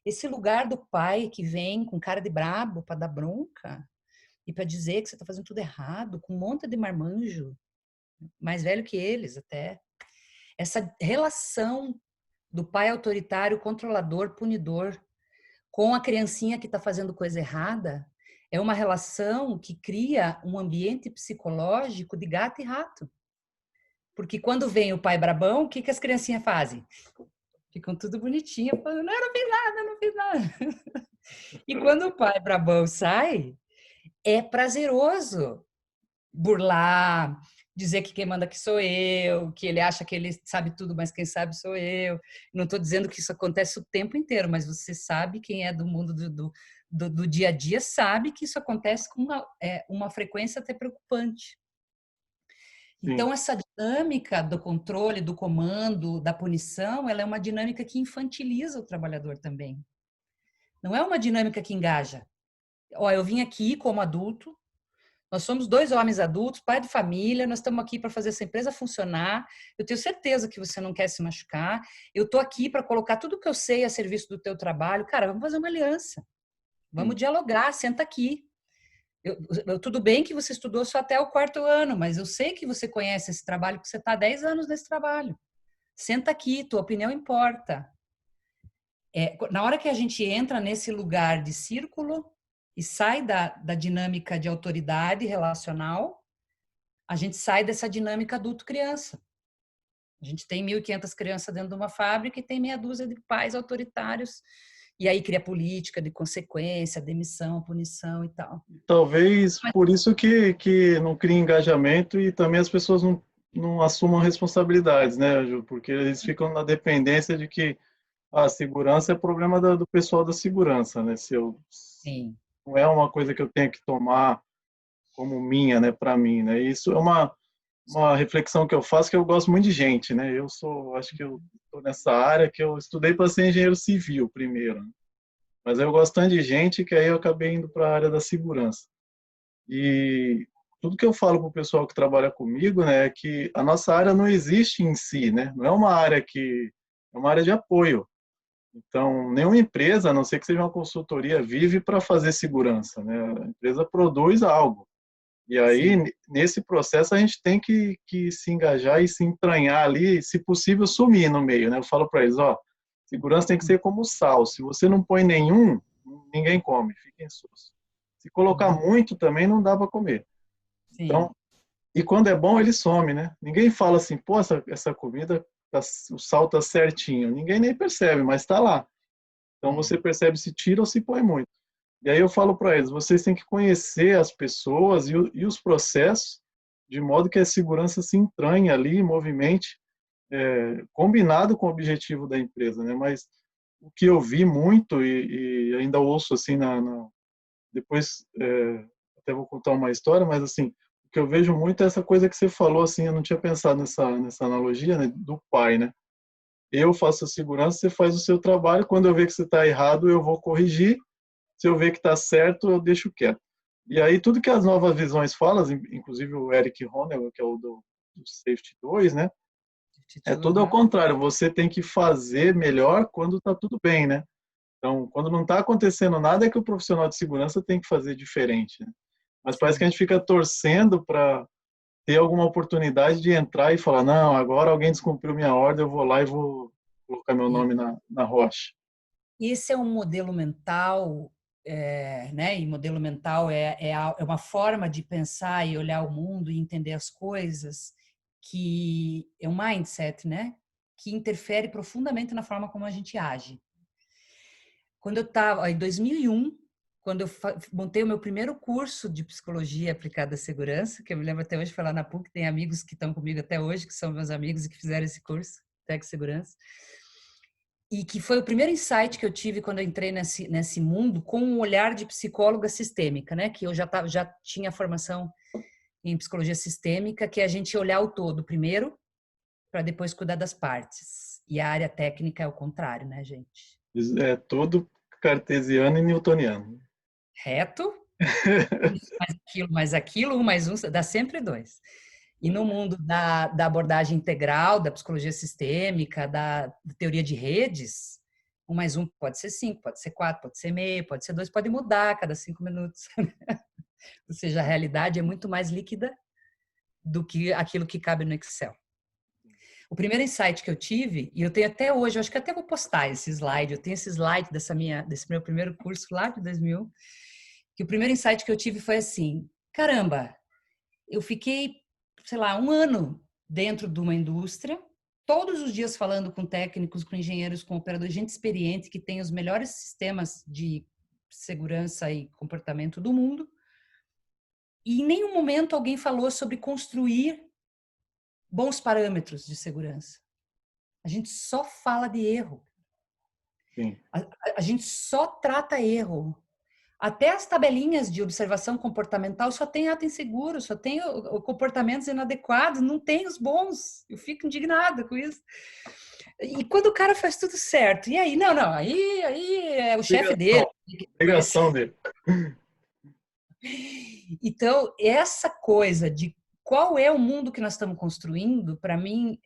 Esse lugar do pai que vem com cara de brabo para dar bronca e para dizer que você está fazendo tudo errado, com um monte de marmanjo, mais velho que eles até. Essa relação do pai autoritário, controlador, punidor, com a criancinha que está fazendo coisa errada, é uma relação que cria um ambiente psicológico de gato e rato. Porque quando vem o pai brabão, o que, que as criancinhas fazem? Ficam tudo bonitinho, falando, não, eu não fiz nada, não fiz nada. E quando o pai brabão sai, é prazeroso burlar, dizer que quem manda aqui sou eu, que ele acha que ele sabe tudo, mas quem sabe sou eu. Não estou dizendo que isso acontece o tempo inteiro, mas você sabe, quem é do mundo do dia a dia sabe que isso acontece com uma frequência até preocupante. Sim. Então, essa dinâmica do controle, do comando, da punição, ela é uma dinâmica que infantiliza o trabalhador também. Não é uma dinâmica que engaja. Ó, eu vim aqui como adulto, nós somos 2 homens adultos, pai de família, nós estamos aqui para fazer essa empresa funcionar. Eu tenho certeza que você não quer se machucar. Eu estou aqui para colocar tudo que eu sei a serviço do teu trabalho. Cara, vamos fazer uma aliança. Vamos Sim. dialogar, senta aqui. Tudo bem que você estudou só até o 4º ano, mas eu sei que você conhece esse trabalho, que você está há 10 anos nesse trabalho. Senta aqui, tua opinião importa. Na hora que a gente entra nesse lugar de círculo e sai da dinâmica de autoridade relacional, a gente sai dessa dinâmica adulto-criança. A gente tem 1.500 crianças dentro de uma fábrica e tem meia dúzia de pais autoritários. E aí cria política de consequência, demissão, punição e tal. Talvez por isso que não cria engajamento e também as pessoas não assumam responsabilidades, né, Ju? Porque eles ficam na dependência de que a segurança é problema do pessoal da segurança, né? Sim. Não é uma coisa que eu tenho que tomar como minha, né, para mim, né? Isso é uma reflexão que eu faço, que eu gosto muito de gente, né? Acho que eu estou nessa área que eu estudei para ser engenheiro civil primeiro, né? Mas eu gosto tanto de gente que aí eu acabei indo para a área da segurança. E tudo que eu falo para o pessoal que trabalha comigo, né, é que a nossa área não existe em si, né? Não é uma área é uma área de apoio. Então, nenhuma empresa, a não ser que seja uma consultoria, vive para fazer segurança, né? A empresa produz algo. E aí, Sim. nesse processo, a gente tem que se engajar e se entranhar ali, se possível, sumir no meio, né? Eu falo para eles, ó, segurança tem que ser como sal. Se você não põe nenhum, ninguém come, fiquem sus. Se colocar Uhum. muito também não dá para comer. Sim. Então, e quando é bom, ele some, né? Ninguém fala assim, pô, essa comida, o sal tá certinho. Ninguém nem percebe, mas está lá. Então É. você percebe se tira ou se põe muito. E aí eu falo para eles, vocês têm que conhecer as pessoas e os processos de modo que a segurança se entranhe ali, movimente, combinado com o objetivo da empresa, né? Mas o que eu vi muito e ainda ouço assim depois até vou contar uma história, mas assim o que eu vejo muito é essa coisa que você falou assim, eu não tinha pensado nessa analogia, né, do pai, né? Eu faço a segurança, você faz o seu trabalho. Quando eu ver que você está errado, eu vou corrigir. Se eu ver que está certo, eu deixo quieto. E aí, tudo que as novas visões falam, inclusive o Eric Honnold, que é o do Safety 2, né? É tudo ao Uhum. contrário. Você tem que fazer melhor quando está tudo bem, né? Então, quando não está acontecendo nada, é que o profissional de segurança tem que fazer diferente, né? Mas parece que a Sim. gente fica torcendo para ter alguma oportunidade de entrar e falar, não, agora alguém descumpriu minha ordem, eu vou lá e vou colocar meu E nome na rocha. esse é um modelo mental, né? E modelo mental é uma forma de pensar e olhar o mundo e entender as coisas que é um mindset, né? Que interfere profundamente na forma como a gente age. Quando eu estava em 2001, quando eu montei o meu primeiro curso de psicologia aplicada à segurança, que eu me lembro até hoje, foi lá na PUC, tem amigos que estão comigo até hoje, que são meus amigos e que fizeram esse curso, Tec Segurança. E que foi o primeiro insight que eu tive quando eu entrei nesse mundo com um olhar de psicóloga sistêmica, né? Que eu já tinha formação em psicologia sistêmica, que é a gente olhar o todo primeiro, para depois cuidar das partes. E a área técnica é o contrário, né, gente? É todo cartesiano e newtoniano. Reto, Isso, mais aquilo, um mais um, dá sempre dois. E no mundo da abordagem integral, da psicologia sistêmica, da teoria de redes, um mais um pode ser 5, pode ser 4, pode ser meio, pode ser 2, pode mudar a cada 5 minutos. Ou seja, a realidade é muito mais líquida do que aquilo que cabe no Excel. O primeiro insight que eu tive, e eu tenho até hoje, eu acho que até vou postar esse slide, eu tenho esse slide desse meu primeiro curso lá de 2000, que o primeiro insight que eu tive foi assim, caramba, eu fiquei, sei lá, um ano dentro de uma indústria, todos os dias falando com técnicos, com engenheiros, com operadores, gente experiente que tem os melhores sistemas de segurança e comportamento do mundo, e em nenhum momento alguém falou sobre construir bons parâmetros de segurança. A gente só fala de erro. Sim. A gente só trata erro. Até as tabelinhas de observação comportamental só tem ato inseguro, só tem comportamentos inadequados, não tem os bons. Eu fico indignada com isso. E quando o cara faz tudo certo, e aí? Não, aí é o chefe dele. Obrigação dele. Então, essa coisa de qual é o mundo que nós estamos construindo, para mim,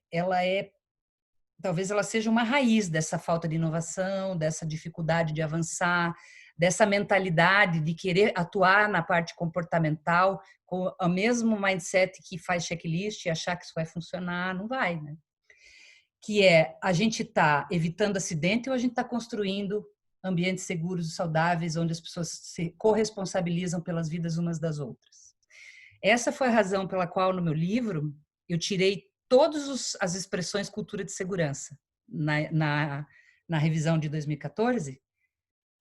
talvez ela seja uma raiz dessa falta de inovação, dessa dificuldade de avançar, dessa mentalidade de querer atuar na parte comportamental com o mesmo mindset que faz checklist e achar que isso vai funcionar, não vai, né? Que é a gente está evitando acidente ou a gente está construindo ambientes seguros e saudáveis onde as pessoas se corresponsabilizam pelas vidas umas das outras. Essa foi a razão pela qual no meu livro eu tirei todas as expressões cultura de segurança na revisão de 2014.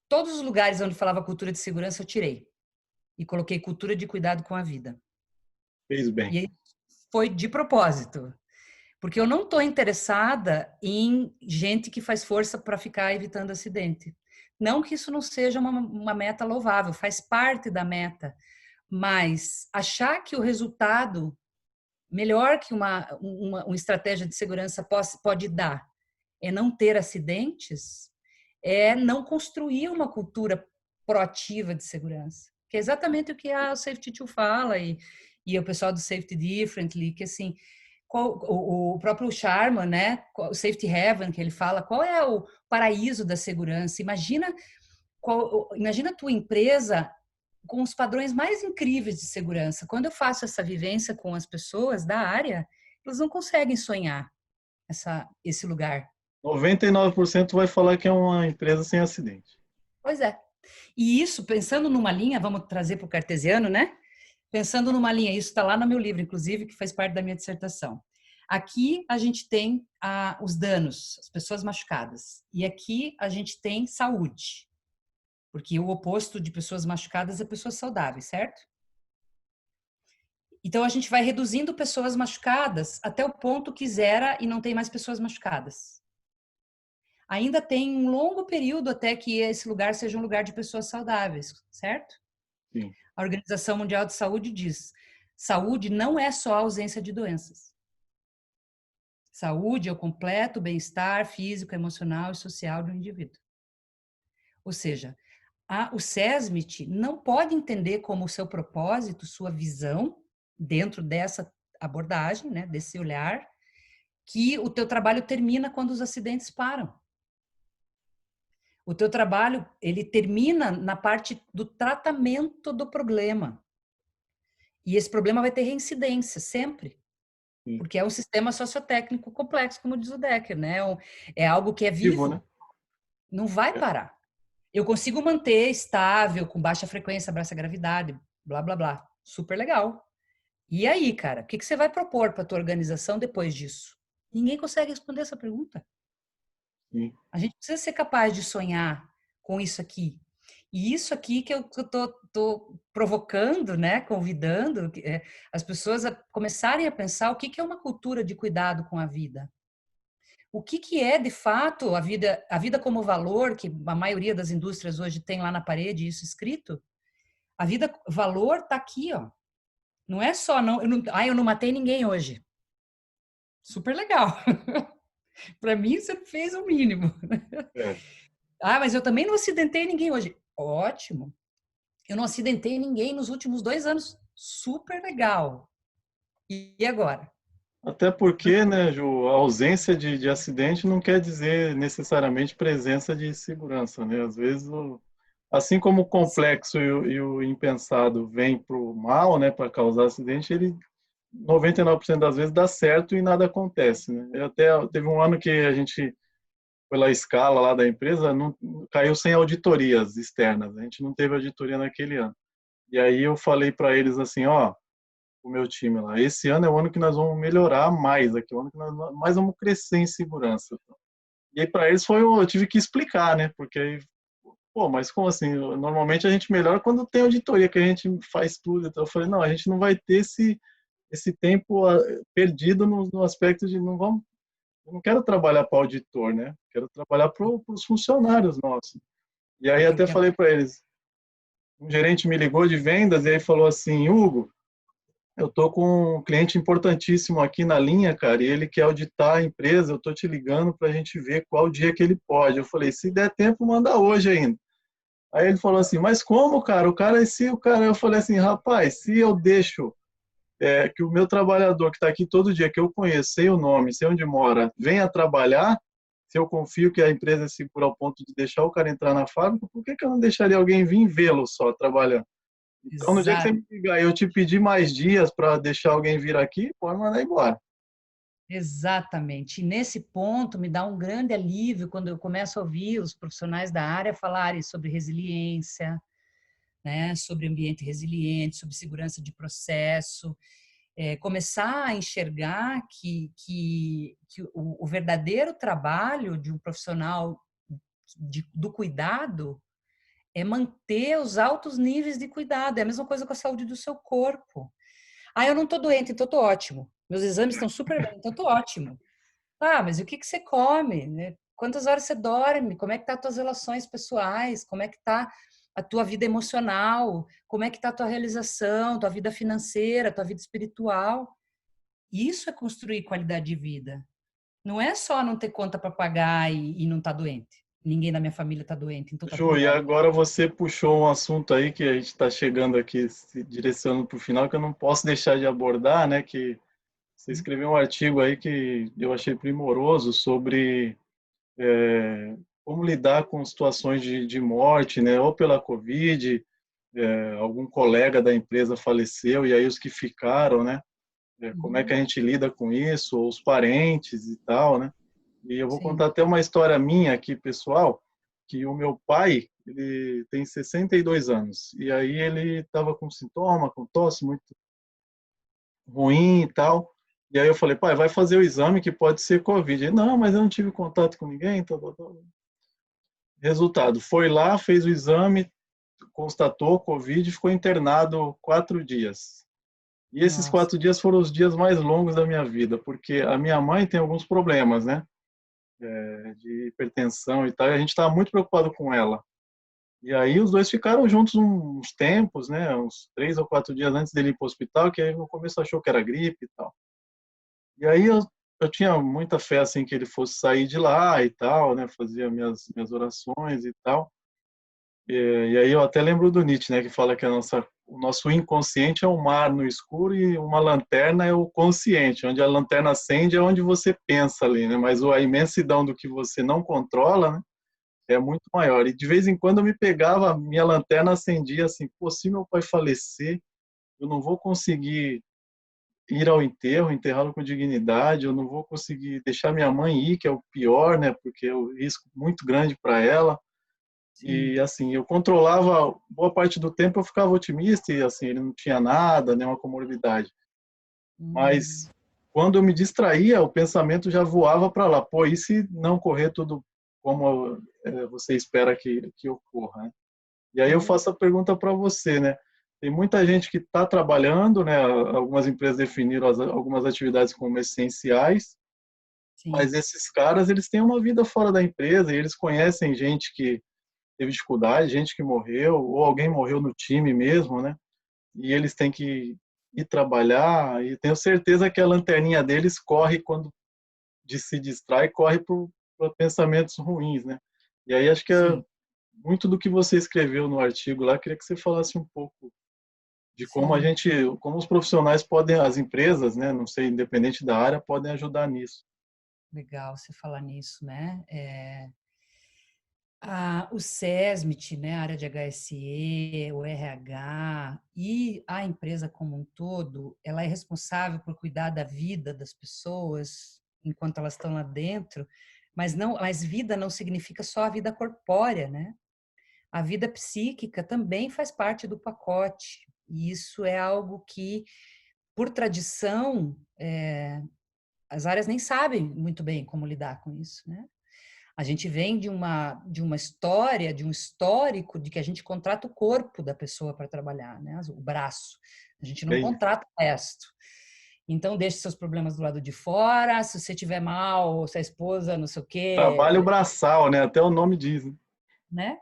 Todos os lugares onde falava cultura de segurança eu tirei e coloquei cultura de cuidado com a vida. Fez bem. E aí foi de propósito, porque eu não estou interessada em gente que faz força para ficar evitando acidente. Não que isso não seja uma meta louvável, faz parte da meta, mas achar que o resultado melhor que uma estratégia de segurança pode dar é não ter acidentes, é não construir uma cultura proativa de segurança. Que é exatamente o que a Safety 2 fala e o pessoal do Safety Differently, que assim, o próprio Sharma, né, o Safety Heaven, que ele fala, qual é o paraíso da segurança? Imagina a tua empresa com os padrões mais incríveis de segurança. Quando eu faço essa vivência com as pessoas da área, eles não conseguem sonhar esse lugar. 99% vai falar que é uma empresa sem acidente. Pois é. E isso, pensando numa linha, vamos trazer para o cartesiano, né? Pensando numa linha, isso está lá no meu livro, inclusive, que faz parte da minha dissertação. Aqui a gente tem os danos, as pessoas machucadas. E aqui a gente tem saúde. Porque o oposto de pessoas machucadas é pessoas saudáveis, certo? Então a gente vai reduzindo pessoas machucadas até o ponto que zera e não tem mais pessoas machucadas. Ainda tem um longo período até que esse lugar seja um lugar de pessoas saudáveis, certo? Sim. A Organização Mundial de Saúde diz: saúde não é só a ausência de doenças. Saúde é o completo bem-estar físico, emocional e social do indivíduo. Ou seja, o SESMIT não pode entender como seu propósito, sua visão, dentro dessa abordagem, né, desse olhar, que o teu trabalho termina quando os acidentes param. O teu trabalho, ele termina na parte do tratamento do problema. E esse problema vai ter reincidência, sempre. Sim. Porque é um sistema sociotécnico complexo, como diz o Decker, né? É algo que é vivo, né? Não vai parar. Eu consigo manter estável, com baixa frequência, baixa gravidade, blá, blá, blá. Super legal. E aí, cara, o que você vai propor para a tua organização depois disso? Ninguém consegue responder essa pergunta. Sim. A gente precisa ser capaz de sonhar com isso aqui. E isso aqui que eu tô provocando, né, convidando as pessoas a começarem a pensar o que é uma cultura de cuidado com a vida. O que é, de fato, a vida como valor, que a maioria das indústrias hoje tem lá na parede isso escrito. A vida, valor está aqui, ó. Não é só, eu não matei ninguém hoje. Super legal. Para mim, você fez o mínimo. É. Mas eu também não acidentei ninguém hoje. Ótimo. Eu não acidentei ninguém nos últimos 2 anos. Super legal. E agora? Até porque, né, Ju, a ausência de acidente não quer dizer necessariamente presença de segurança, né? Às vezes, assim como o complexo e o impensado vem para o mal, né, para causar acidente, ele 99% das vezes dá certo e nada acontece, né? Teve um ano que a gente, pela escala lá da empresa, não, caiu sem auditorias externas. A gente não teve auditoria naquele ano. E aí eu falei para eles assim, ó, o meu time lá, esse ano é o ano que nós vamos melhorar mais aqui, o ano que nós mais vamos crescer em segurança. E aí para eles eu tive que explicar, né? Porque aí, pô, mas como assim? Normalmente a gente melhora quando tem auditoria, que a gente faz tudo. Então eu falei, não, a gente não vai ter esse tempo perdido no aspecto de não vamos, eu não quero trabalhar para o auditor, né? Quero trabalhar para os funcionários nossos. E aí Aquilo até que é. falei para eles, um gerente me ligou de vendas e aí falou assim, Hugo, eu tô com um cliente importantíssimo aqui na linha, cara, e ele quer auditar a empresa, eu tô te ligando para a gente ver qual dia que ele pode. Eu falei, se der tempo, manda hoje ainda. Aí ele falou assim, mas como, cara? Eu falei assim, rapaz, se eu deixo que o meu trabalhador que está aqui todo dia, que eu conheço, sei o nome, sei onde mora, venha trabalhar, se eu confio que a empresa é segura ao ponto de deixar o cara entrar na fábrica, por que eu não deixaria alguém vir vê-lo só trabalhando? Então, no dia que você Exato. me ligar e eu te pedir mais dias para deixar alguém vir aqui, pode mandar embora. Exatamente. E nesse ponto me dá um grande alívio quando eu começo a ouvir os profissionais da área falarem sobre resiliência, né, sobre ambiente resiliente, sobre segurança de processo, começar a enxergar que o verdadeiro trabalho de um profissional do cuidado é manter os altos níveis de cuidado. É a mesma coisa com a saúde do seu corpo. Ah, eu não estou doente, então estou ótimo. Meus exames estão super bem, então estou ótimo. Ah, mas o que você come, né? Quantas horas você dorme? Como é que tá as tuas relações pessoais? Como é que tá a tua vida emocional? Como é que tá a tua realização, tua vida financeira, tua vida espiritual? Isso é construir qualidade de vida. Não é só não ter conta para pagar e não estar doente. Ninguém da minha família está doente, então tá Ju, tudo e ótimo. agora você puxou um assunto aí que a gente está chegando aqui, se direcionando para o final, que eu não posso deixar de abordar, né? Que você escreveu um artigo aí que eu achei primoroso sobre como lidar com situações de morte, né? Ou pela Covid, algum colega da empresa faleceu e aí os que ficaram, né? Como é que Uhum. a gente lida com isso, ou os parentes e tal, né? E eu vou contar Sim. até uma história minha aqui, pessoal, que o meu pai, ele tem 62 anos, e aí ele estava com sintoma, com tosse muito ruim e tal, e aí eu falei, pai, vai fazer o exame que pode ser Covid. Ele, não, mas eu não tive contato com ninguém, tal, tal, tal. Resultado, foi lá, fez o exame, constatou Covid e ficou internado 4 dias. E esses Nossa. 4 dias foram os dias mais longos da minha vida, porque a minha mãe tem alguns problemas, né? De hipertensão e tal, e a gente estava muito preocupado com ela. E aí os dois ficaram juntos uns tempos, né? Uns 3 ou 4 dias antes dele ir para o hospital, que aí no começo achou que era gripe e tal. E aí eu tinha muita fé assim que ele fosse sair de lá e tal, né? Fazia minhas orações e tal. E aí eu até lembro do Nietzsche, né? Que fala que o nosso inconsciente é um mar no escuro e uma lanterna é o consciente. Onde a lanterna acende é onde você pensa ali, né? Mas a imensidão do que você não controla, né? É muito maior. E de vez em quando eu me pegava, minha lanterna acendia assim, pô, se meu pai falecer, eu não vou conseguir ir ao enterro, enterrá-lo com dignidade, eu não vou conseguir deixar minha mãe ir, que é o pior, né, porque é um risco muito grande para ela. Sim. E assim, eu controlava, boa parte do tempo eu ficava otimista e assim, ele não tinha nada, nenhuma comorbidade. Hum. Mas quando eu me distraía, o pensamento já voava para lá. Pô, e se não correr tudo como você espera que ocorra, né? E aí eu Uhum. faço a pergunta para você, né? Tem muita gente que está trabalhando, né? Algumas empresas definiram algumas atividades como essenciais, Sim. mas esses caras, eles têm uma vida fora da empresa e eles conhecem gente que teve dificuldade, gente que morreu, ou alguém morreu no time mesmo, né? E eles têm que ir trabalhar, e tenho certeza que a lanterninha deles corre quando se distrai, corre para pensamentos ruins, né? E aí acho que Sim. muito do que você escreveu no artigo lá, queria que você falasse um pouco de como Sim, como os profissionais podem, as empresas, né, não sei, independente da área, podem ajudar nisso. legal você falar nisso, né? O SESMIT, né, a área de HSE, o RH e a empresa como um todo, ela é responsável por cuidar da vida das pessoas enquanto elas estão lá dentro, mas vida não significa só a vida corpórea, né? A vida psíquica também faz parte do pacote. E isso é algo que, por tradição, as áreas nem sabem muito bem como lidar com isso, né? A gente vem de uma história, de um histórico de que a gente contrata o corpo da pessoa para trabalhar, né? O braço. A gente não Bem, contrata o resto. Então, deixe seus problemas do lado de fora. Se você tiver mal, se a esposa, não sei o trabalho quê, braçal, né? Até o nome diz, né? né?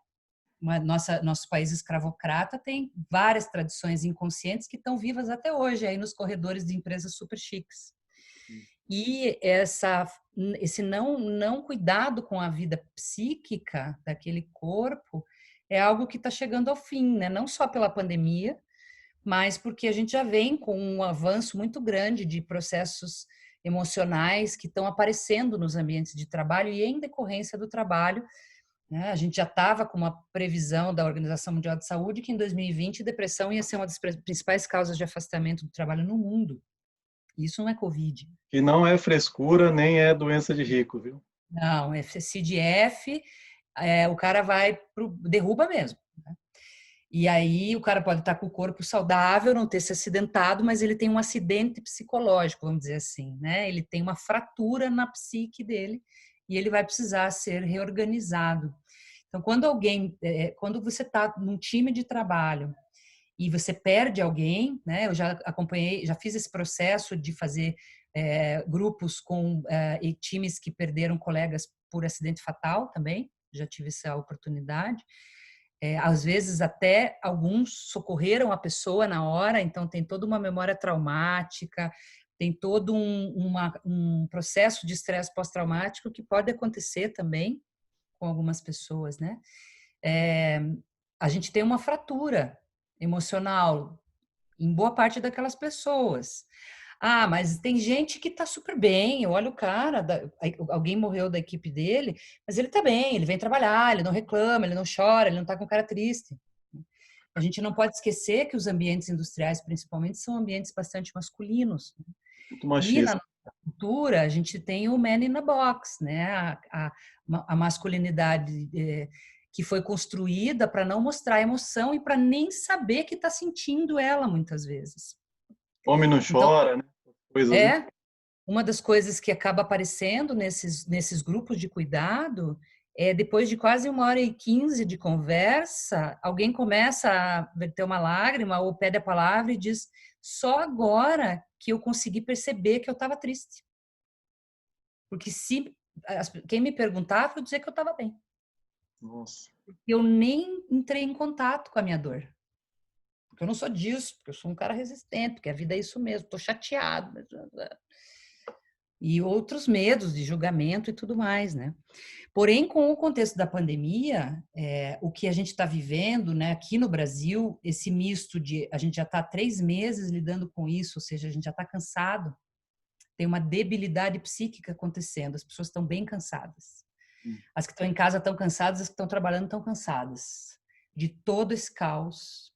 Nosso país escravocrata tem várias tradições inconscientes que estão vivas até hoje aí nos corredores de empresas super chiques. E esse não cuidado com a vida psíquica daquele corpo é algo que está chegando ao fim, né? Não só pela pandemia, mas porque a gente já vem com um avanço muito grande de processos emocionais que estão aparecendo nos ambientes de trabalho e em decorrência do trabalho, né? A gente já estava com uma previsão da Organização Mundial de Saúde que em 2020 depressão ia ser uma das principais causas de afastamento do trabalho no mundo. Isso não é Covid. Que não é frescura, nem é doença de rico, viu? Não, é CDF, o cara derruba mesmo. Né? E aí o cara pode estar com o corpo saudável, não ter se acidentado, mas ele tem um acidente psicológico, vamos dizer assim, né? Ele tem uma fratura na psique dele e ele vai precisar ser reorganizado. Então, quando você está num time de trabalho e você perde alguém, né? Eu já acompanhei, já fiz esse processo de fazer grupos e times que perderam colegas por acidente fatal também, já tive essa oportunidade. Às vezes até alguns socorreram a pessoa na hora, então tem toda uma memória traumática, tem todo um processo de estresse pós-traumático que pode acontecer também com algumas pessoas, né? É, a gente tem uma fratura emocional em boa parte daquelas pessoas. Ah, mas tem gente que tá super bem. Olha o cara, alguém morreu da equipe dele, mas ele tá bem, ele vem trabalhar, ele não reclama, ele não chora, ele não tá com cara triste. A gente não pode esquecer que os ambientes industriais, principalmente, são ambientes bastante masculinos. Muito E na machista. nossa cultura, a gente tem o man in the box, né? A masculinidade que foi construída para não mostrar emoção e para nem saber que está sentindo ela, muitas vezes. Homem não Então, chora, né? Coisas, né? é uma das coisas que acaba aparecendo nesses grupos de cuidado depois de quase 1h15 de conversa, alguém começa a verter uma lágrima ou pede a palavra e diz: só agora que eu consegui perceber que eu estava triste. Porque se quem me perguntava, eu dizia que eu estava bem. Nossa. Eu nem entrei em contato com a minha dor. Porque eu não sou disso, porque eu sou um cara resistente, porque a vida é isso mesmo, estou chateado. E outros medos de julgamento e tudo mais, né? Porém, com o contexto da pandemia, o que a gente está vivendo, né, aqui no Brasil, esse misto de a gente já está há 3 meses lidando com isso, ou seja, a gente já está cansado, tem uma debilidade psíquica acontecendo, as pessoas estão bem cansadas. As que estão em casa estão cansadas, as que estão trabalhando estão cansadas de todo esse caos,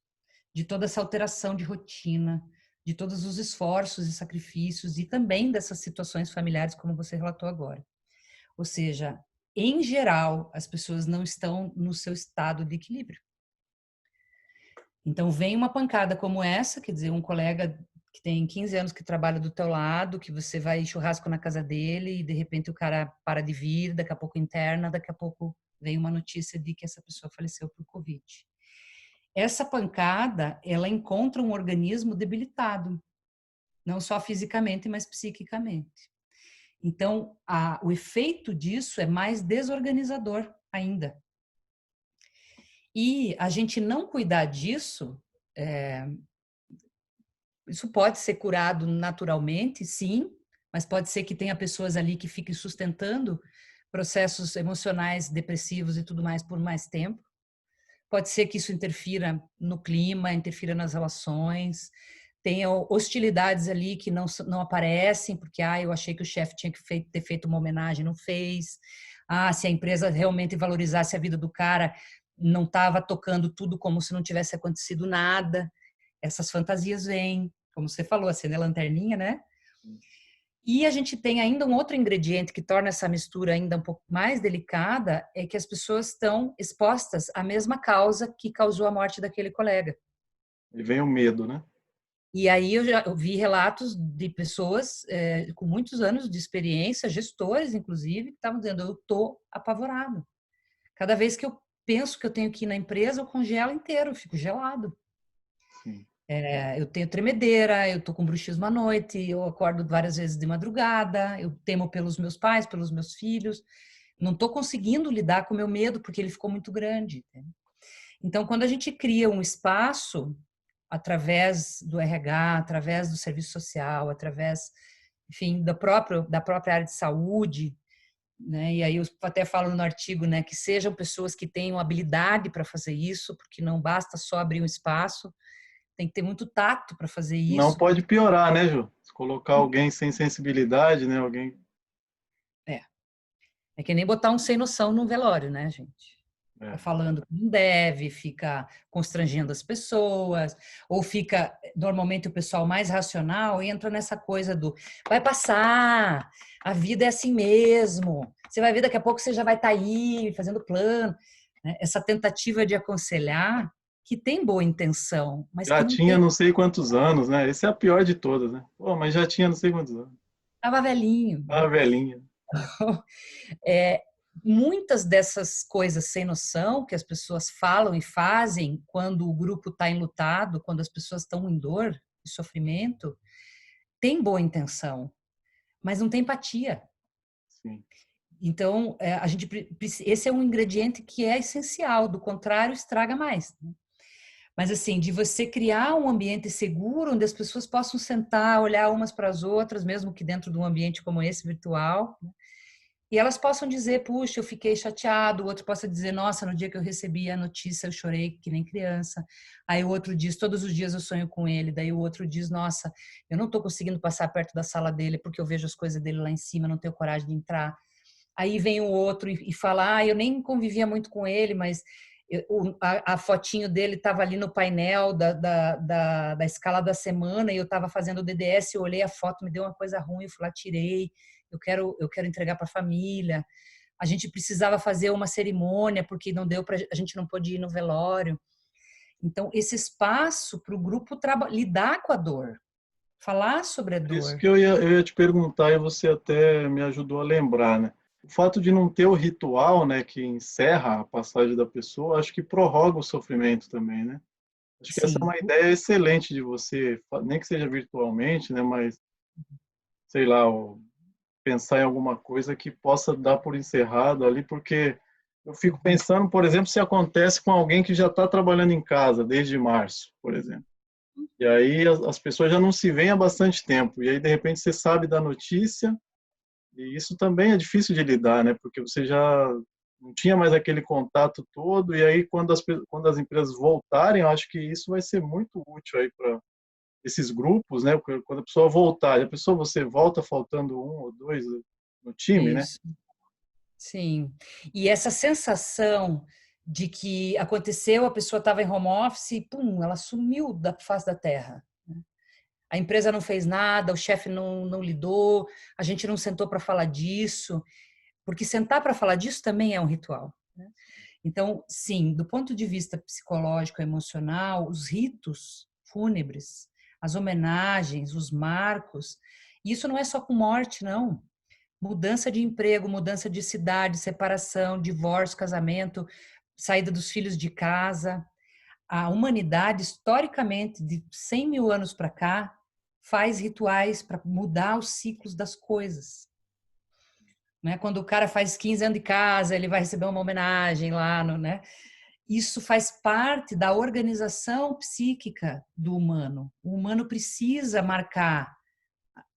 de toda essa alteração de rotina, de todos os esforços e sacrifícios e também dessas situações familiares, como você relatou agora. Ou seja, em geral, as pessoas não estão no seu estado de equilíbrio. Então, vem uma pancada como essa, quer dizer, um colega que tem 15 anos que trabalha do teu lado, que você vai em churrasco na casa dele e de repente o cara para de vir, daqui a pouco interna, daqui a pouco vem uma notícia de que essa pessoa faleceu por Covid. Essa pancada, ela encontra um organismo debilitado, não só fisicamente, mas psiquicamente. Então, o efeito disso é mais desorganizador ainda. E a gente não cuidar disso, isso pode ser curado naturalmente, sim, mas pode ser que tenha pessoas ali que fiquem sustentando processos emocionais depressivos e tudo mais por mais tempo. pode ser que isso interfira no clima, interfira nas relações. Tem hostilidades ali que não aparecem, porque eu achei que o chefe tinha que ter feito uma homenagem, não fez. Se a empresa realmente valorizasse a vida do cara, não estava tocando tudo como se não tivesse acontecido nada. Essas fantasias vêm, como você falou, acender a lanterninha, né? E a gente tem ainda um outro ingrediente que torna essa mistura ainda um pouco mais delicada, é que as pessoas estão expostas à mesma causa que causou a morte daquele colega. E vem o medo, né? E aí eu vi relatos de pessoas com muitos anos de experiência, gestores inclusive, que estavam dizendo, eu estou apavorado. Cada vez que eu penso que eu tenho que ir na empresa, eu congelo inteiro, eu fico gelado. Sim. Eu tenho tremedeira, eu tô com bruxismo à noite, eu acordo várias vezes de madrugada, eu temo pelos meus pais, pelos meus filhos, não estou conseguindo lidar com o meu medo porque ele ficou muito grande. Então, quando a gente cria um espaço através do RH, através do serviço social, através, enfim, da própria área de saúde, né? E aí eu até falo no artigo, né, que sejam pessoas que tenham habilidade para fazer isso, porque não basta só abrir um espaço, tem que ter muito tato para fazer Não isso. pode piorar, né, Ju? Se colocar alguém sem sensibilidade, né? Alguém. É, é que nem botar um sem noção no velório, né, gente? Fica É. falando que não deve, fica constrangendo as pessoas, ou fica, normalmente o pessoal mais racional entra nessa coisa do vai passar, a vida é assim mesmo, você vai ver daqui a pouco você já vai estar aí fazendo plano, né? Essa tentativa de aconselhar que tem boa intenção, mas que Já não tinha tem, não sei quantos anos, né? Esse é a pior de todas, né? Pô, mas já tinha não sei quantos anos. tava velhinho, Ah, né? velhinha. É, muitas dessas coisas sem noção que as pessoas falam e fazem quando o grupo está enlutado, quando as pessoas estão em dor e sofrimento, tem boa intenção, mas não tem empatia. Sim. Então, esse é um ingrediente que é essencial, do contrário, estraga mais. Mas, assim, de você criar um ambiente seguro onde as pessoas possam sentar, olhar umas para as outras, mesmo que dentro de um ambiente como esse, virtual, né? E elas possam dizer, puxa, eu fiquei chateado, o outro possa dizer, nossa, no dia que eu recebi a notícia eu chorei que nem criança. Aí o outro diz, todos os dias eu sonho com ele. Daí o outro diz, nossa, eu não estou conseguindo passar perto da sala dele porque eu vejo as coisas dele lá em cima, não tenho coragem de entrar. Aí vem o outro e fala, eu nem convivia muito com ele, mas a fotinho dele estava ali no painel da escala da semana e eu estava fazendo o DDS, eu olhei a foto, me deu uma coisa ruim, eu fui lá, tirei, eu quero entregar para a família. A gente precisava fazer uma cerimônia porque não deu para a gente não pôde ir no velório. Então esse espaço para o grupo lidar com a dor, falar sobre a Isso dor. que eu ia te perguntar e você até me ajudou a lembrar, né? O fato de não ter o ritual, né, que encerra a passagem da pessoa, acho que prorroga o sofrimento também, né? Acho que essa é Sim, uma ideia excelente de você, nem que seja virtualmente, né, mas sei lá, pensar em alguma coisa que possa dar por encerrado ali, porque eu fico pensando, por exemplo, se acontece com alguém que já está trabalhando em casa desde março, por exemplo. E aí as pessoas já não se veem há bastante tempo. E aí, de repente, você sabe da notícia, e isso também é difícil de lidar, né? Porque você já não tinha mais aquele contato todo, e aí quando as empresas voltarem, eu acho que isso vai ser muito útil aí para esses grupos, né? Porque quando a pessoa voltar, a pessoa você volta faltando um ou dois no time, né? isso. Sim. E essa sensação de que aconteceu, a pessoa estava em home office e, pum, ela sumiu da face da terra. A empresa não fez nada, o chefe não lidou, a gente não sentou para falar disso, porque sentar para falar disso também é um ritual, né? Então, sim, do ponto de vista psicológico, emocional, os ritos fúnebres, as homenagens, os marcos, isso não é só com morte, não. Mudança de emprego, mudança de cidade, separação, divórcio, casamento, saída dos filhos de casa. A humanidade, historicamente, de 100 mil anos para cá, faz rituais para mudar os ciclos das coisas. Né? Quando o cara faz 15 anos de casa, ele vai receber uma homenagem lá, né? Isso faz parte da organização psíquica do humano. O humano precisa marcar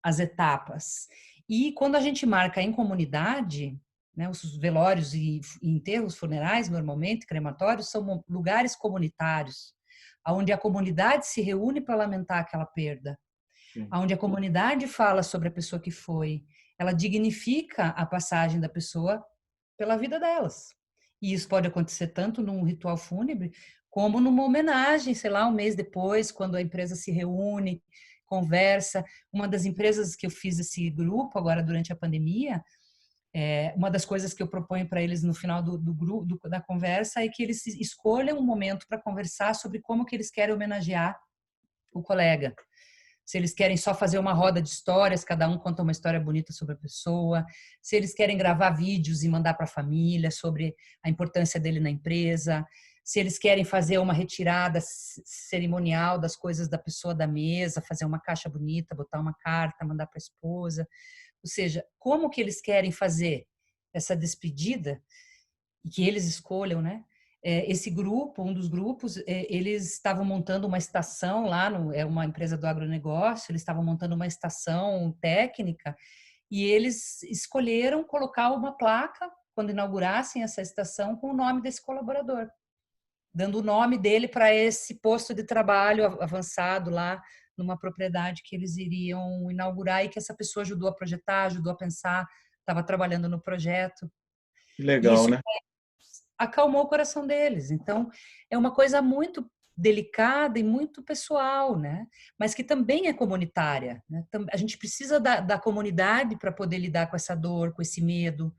as etapas. E quando a gente marca em comunidade, né? Os velórios e enterros funerais, normalmente, crematórios, são lugares comunitários, onde a comunidade se reúne para lamentar aquela perda, sim. onde a comunidade fala sobre a pessoa que foi, ela dignifica a passagem da pessoa pela vida delas. E isso pode acontecer tanto num ritual fúnebre, como numa homenagem, sei lá, um mês depois, quando a empresa se reúne, conversa. Uma das empresas que eu fiz esse grupo agora durante a pandemia, uma das coisas que eu proponho para eles no final do grupo, da conversa, é que eles escolham um momento para conversar sobre como que eles querem homenagear o colega. Se eles querem só fazer uma roda de histórias, cada um conta uma história bonita sobre a pessoa, se eles querem gravar vídeos e mandar para a família sobre a importância dele na empresa, se eles querem fazer uma retirada cerimonial das coisas da pessoa da mesa, fazer uma caixa bonita, botar uma carta, mandar para a esposa. Ou seja, como que eles querem fazer essa despedida e que eles escolham, né? Esse grupo, um dos grupos, eles estavam montando uma estação lá, é uma empresa do agronegócio, eles estavam montando uma estação técnica e eles escolheram colocar uma placa, quando inaugurassem essa estação, com o nome desse colaborador, dando o nome dele para esse posto de trabalho avançado lá numa propriedade que eles iriam inaugurar e que essa pessoa ajudou a projetar, ajudou a pensar, estava trabalhando no projeto. Que E legal, isso né? acalmou o coração deles. Então, é uma coisa muito delicada e muito pessoal, né? Mas que também é comunitária, né? A gente precisa da comunidade para poder lidar com essa dor, com esse medo,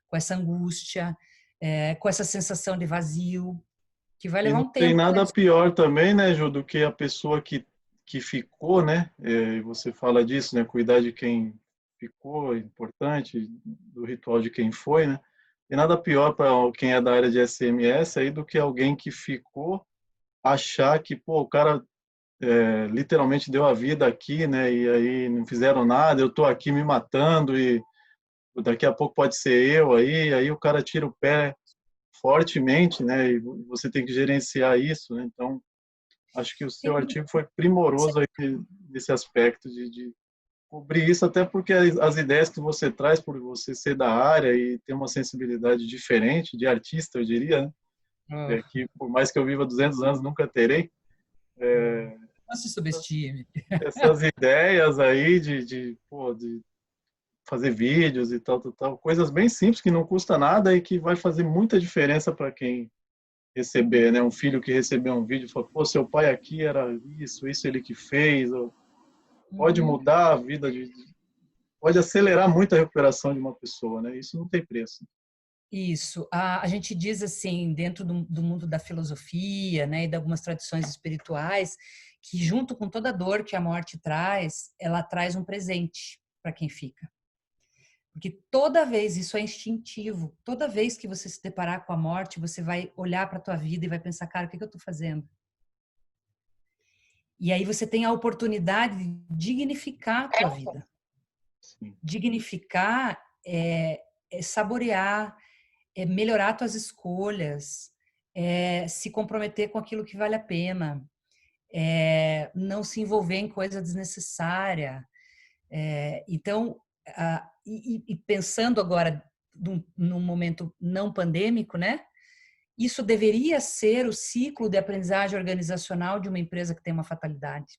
com essa angústia, com essa sensação de vazio, que vai E levar não um tem tempo para nada eles. pior também, né, Ju, do que a pessoa que ficou, né? E você fala disso, né? Cuidar de quem ficou, é importante, do ritual de quem foi, né? Tem nada pior para quem é da área de SMS aí do que alguém que ficou achar que, pô, o cara literalmente deu a vida aqui, né? E aí não fizeram nada, eu tô aqui me matando e daqui a pouco pode ser eu aí o cara tira o pé fortemente, né? E você tem que gerenciar isso, né? Então, acho que o seu artigo foi primoroso aí nesse aspecto de cobrir isso, até porque as ideias que você traz, por você ser da área e ter uma sensibilidade diferente, de artista, eu diria, né? Que por mais que eu viva 200 anos, nunca terei. Não se subestime. Essas ideias aí de fazer vídeos e tal, tal, tal, coisas bem simples que não custa nada e que vai fazer muita diferença para quem receber, né? Um filho que recebeu um vídeo e fala, pô, seu pai aqui era isso ele que fez, ou pode Uhum. mudar a vida pode acelerar muito a recuperação de uma pessoa, né? Isso não tem preço. Isso. A gente diz assim, dentro do mundo da filosofia, né, e de algumas tradições espirituais, que junto com toda a dor que a morte traz, ela traz um presente para quem fica. Porque toda vez, isso é instintivo, toda vez que você se deparar com a morte, você vai olhar para a tua vida e vai pensar, cara, o que eu estou fazendo? E aí você tem a oportunidade de dignificar a tua vida. Sim. Dignificar é saborear, é melhorar tuas escolhas, é se comprometer com aquilo que vale a pena, é não se envolver em coisa desnecessária. Então, e pensando agora num momento não pandêmico, né? Isso deveria ser o ciclo de aprendizagem organizacional de uma empresa que tem uma fatalidade.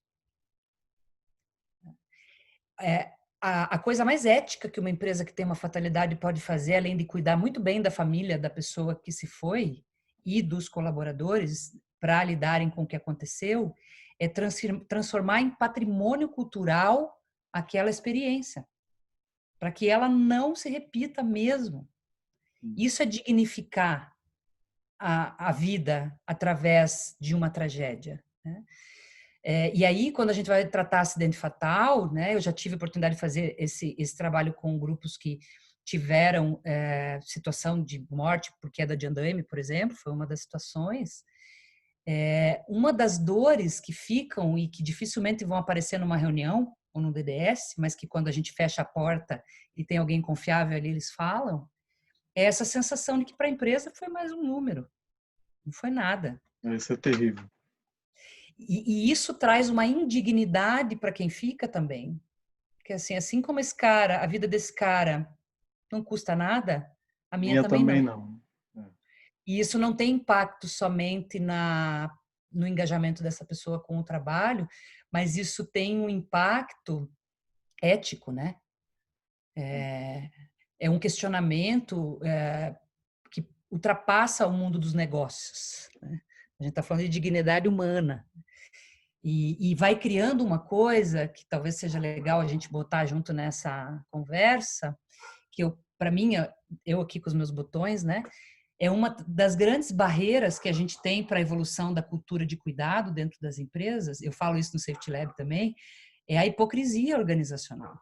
É, a coisa mais ética que uma empresa que tem uma fatalidade pode fazer, além de cuidar muito bem da família da pessoa que se foi e dos colaboradores para lidarem com o que aconteceu, é transformar em patrimônio cultural aquela experiência, para que ela não se repita mesmo. Isso é dignificar a vida através de uma tragédia, né? E aí, quando a gente vai tratar acidente fatal, né, eu já tive a oportunidade de fazer esse trabalho com grupos que tiveram situação de morte por queda de andaime, por exemplo, foi uma das situações. Uma das dores que ficam e que dificilmente vão aparecer numa reunião ou no DDS, mas que quando a gente fecha a porta e tem alguém confiável ali, eles falam, é essa sensação de que para a empresa foi mais um número, não foi nada. Isso é terrível. E isso traz uma indignidade para quem fica também. Porque assim como esse cara, a vida desse cara não custa nada, A minha Minha também também não. não. É. E isso não tem impacto somente no engajamento dessa pessoa com o trabalho, mas isso tem um impacto ético, né? É um questionamento que ultrapassa o mundo dos negócios, né? A gente está falando de dignidade humana. E vai criando uma coisa que talvez seja legal a gente botar junto nessa conversa, que para mim, eu aqui com os meus botões, né? É uma das grandes barreiras que a gente tem para a evolução da cultura de cuidado dentro das empresas. Eu falo isso no Safety Lab também, é a hipocrisia organizacional.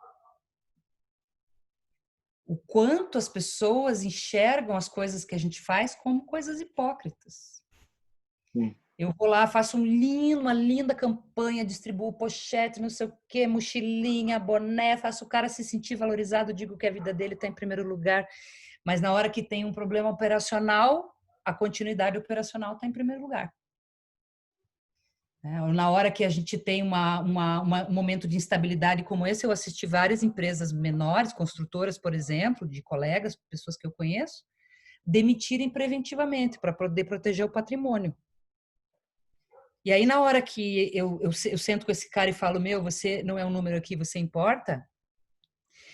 O quanto as pessoas enxergam as coisas que a gente faz como coisas hipócritas. Sim. Eu vou lá, faço uma linda campanha, distribuo pochete, não sei o quê, mochilinha, boné, faço o cara se sentir valorizado, digo que a vida dele está em primeiro lugar. Mas na hora que tem um problema operacional, a continuidade operacional está em primeiro lugar. Na hora que a gente tem um momento de instabilidade como esse, eu assisti várias empresas menores, construtoras, por exemplo, de colegas, pessoas que eu conheço, demitirem preventivamente para poder proteger o patrimônio. E aí, na hora que eu sento com esse cara e falo, você não é um número aqui, você importa?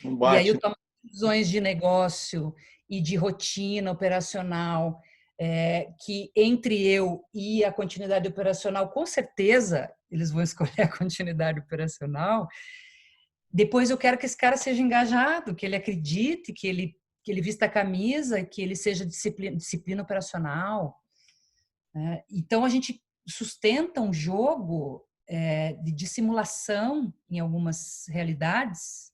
Não E aí bate, eu tomo decisões de negócio e de rotina operacional, que entre eu e a continuidade operacional, com certeza, eles vão escolher a continuidade operacional. Depois eu quero que esse cara seja engajado, que ele acredite, que ele vista a camisa, que ele seja disciplina operacional. Então, a gente sustenta um jogo de dissimulação em algumas realidades,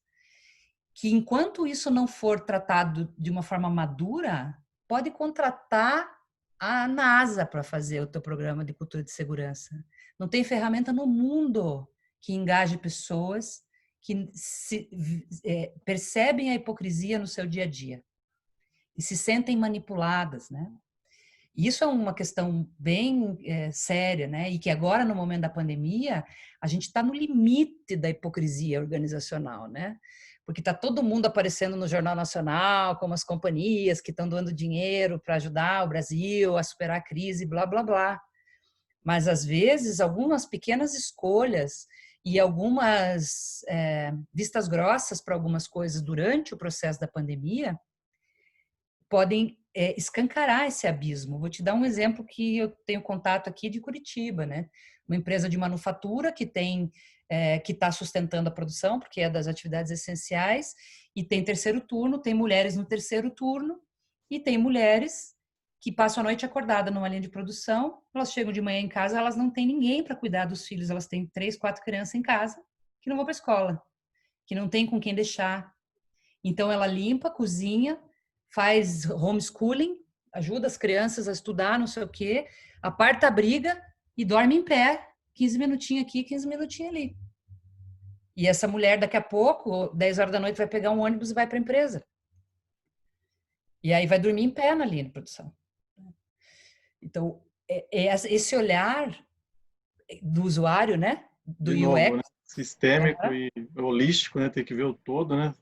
que enquanto isso não for tratado de uma forma madura, pode contratar a NASA para fazer o teu programa de cultura de segurança. Não tem ferramenta no mundo que engaje pessoas que percebem a hipocrisia no seu dia a dia e se sentem manipuladas, né? Isso é uma questão bem séria, né? E que agora, no momento da pandemia, a gente está no limite da hipocrisia organizacional, né? Porque está todo mundo aparecendo no Jornal Nacional, como as companhias que estão doando dinheiro para ajudar o Brasil a superar a crise, blá, blá, blá. Mas, às vezes, algumas pequenas escolhas e algumas vistas grossas para algumas coisas durante o processo da pandemia podem escancarar esse abismo. Vou te dar um exemplo que eu tenho contato aqui de Curitiba, né? Uma empresa de manufatura que que está sustentando a produção, porque é das atividades essenciais, e tem terceiro turno, tem mulheres no terceiro turno, e tem mulheres que passam a noite acordada numa linha de produção, elas chegam de manhã em casa, elas não têm ninguém para cuidar dos filhos, elas têm 3, 4 crianças em casa que não vão para a escola, que não tem com quem deixar. Então, ela limpa, cozinha, faz homeschooling, ajuda as crianças a estudar, não sei o quê, aparta a briga e dorme em pé, 15 minutinhos aqui, 15 minutinhos ali. E essa mulher, daqui a pouco, 10 horas da noite, vai pegar um ônibus e vai para a empresa. E aí vai dormir em pé na linha de produção. Então, esse olhar do usuário, né? Do de novo, né? UX. Sistêmico e holístico, né? Tem que ver o todo, né?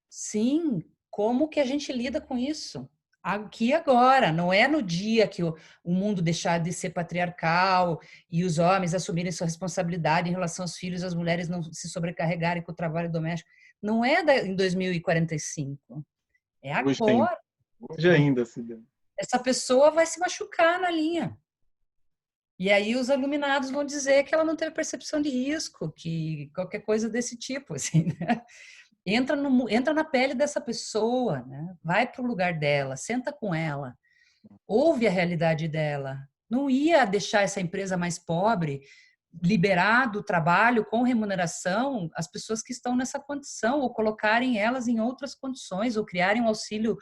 Sim, como que a gente lida com isso? Aqui e agora, não é no dia que o mundo deixar de ser patriarcal e os homens assumirem sua responsabilidade em relação aos filhos, as mulheres não se sobrecarregarem com o trabalho doméstico. Não é em 2045, é Hoje tem, agora. hoje ainda se der. Essa pessoa vai se machucar na linha. E aí os iluminados vão dizer que ela não teve percepção de risco, que qualquer coisa desse tipo, assim, né? Entra na pele dessa pessoa, né? Vai para o lugar dela, senta com ela, ouve a realidade dela. Não ia deixar essa empresa mais pobre liberar do trabalho com remuneração as pessoas que estão nessa condição, ou colocarem elas em outras condições, ou criarem um auxílio,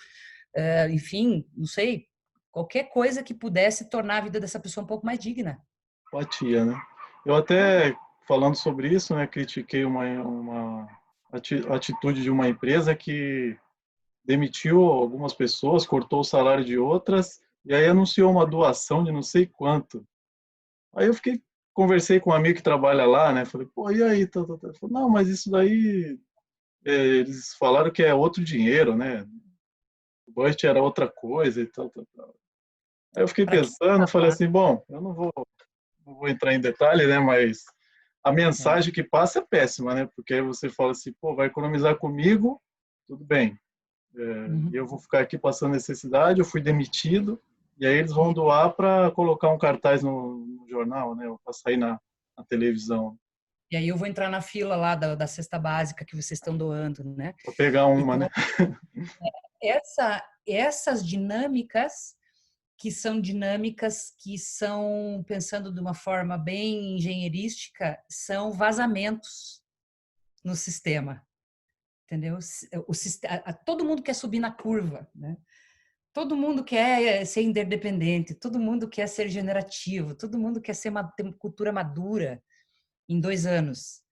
enfim, não sei, qualquer coisa que pudesse tornar a vida dessa pessoa um pouco mais digna. Empatia, né? Eu até, falando sobre isso, né, critiquei uma atitude de uma empresa que demitiu algumas pessoas, cortou o salário de outras, e aí anunciou uma doação de não sei quanto. Aí eu conversei com um amigo que trabalha lá, né? Falei, pô, e aí? Ele falou, não, mas isso daí, eles falaram que é outro dinheiro, né? o budget era outra coisa e tal, tal, tal. Aí eu fiquei Para quem pensando, falei trabalha, assim, bom, eu não vou entrar em detalhe, né, mas a é. mensagem que passa é péssima, né, porque aí você fala assim, pô, vai economizar comigo, tudo bem, e Uhum. eu vou ficar aqui passando necessidade, eu fui demitido, e aí eles vão doar para colocar um cartaz no jornal, né, ou para sair na televisão, E aí eu vou entrar na fila lá da cesta básica que vocês estão doando, né? para pegar uma, né. Então, essas dinâmicas que são, pensando de uma forma bem engenheirística, são vazamentos no sistema, entendeu? Todo mundo quer subir na curva, né? Todo mundo quer ser interdependente, todo mundo quer ser generativo, todo mundo quer ter uma cultura madura em 2 anos,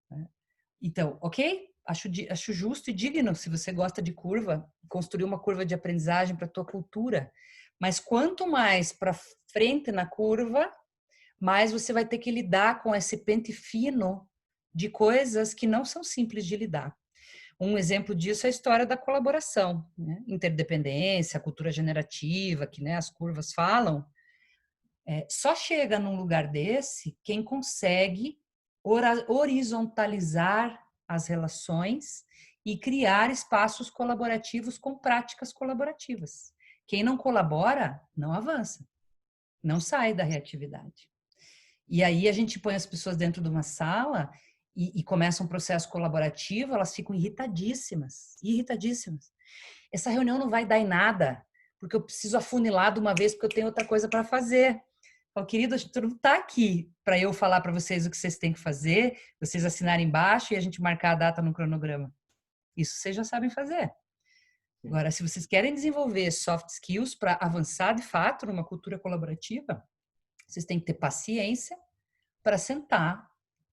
né? Então, ok? Acho justo e digno, se você gosta de curva, construir uma curva de aprendizagem para a tua cultura. Mas quanto mais para frente na curva, mais você vai ter que lidar com esse pente fino de coisas que não são simples de lidar. Um exemplo disso é a história da colaboração, né? Interdependência, cultura generativa, que, né, as curvas falam. Só chega num lugar desse quem consegue horizontalizar as relações e criar espaços colaborativos com práticas colaborativas. Quem não colabora, não avança, não sai da reatividade. E aí a gente põe as pessoas dentro de uma sala e começa um processo colaborativo, elas ficam irritadíssimas, irritadíssimas. Essa reunião não vai dar em nada, porque eu preciso afunilar de uma vez, porque eu tenho outra coisa para fazer. Falo, querido, tu não está aqui para eu falar para vocês o que vocês têm que fazer, vocês assinarem embaixo e a gente marcar a data no cronograma. Isso vocês já sabem fazer. Agora, se vocês querem desenvolver soft skills para avançar de fato numa cultura colaborativa, vocês têm que ter paciência para sentar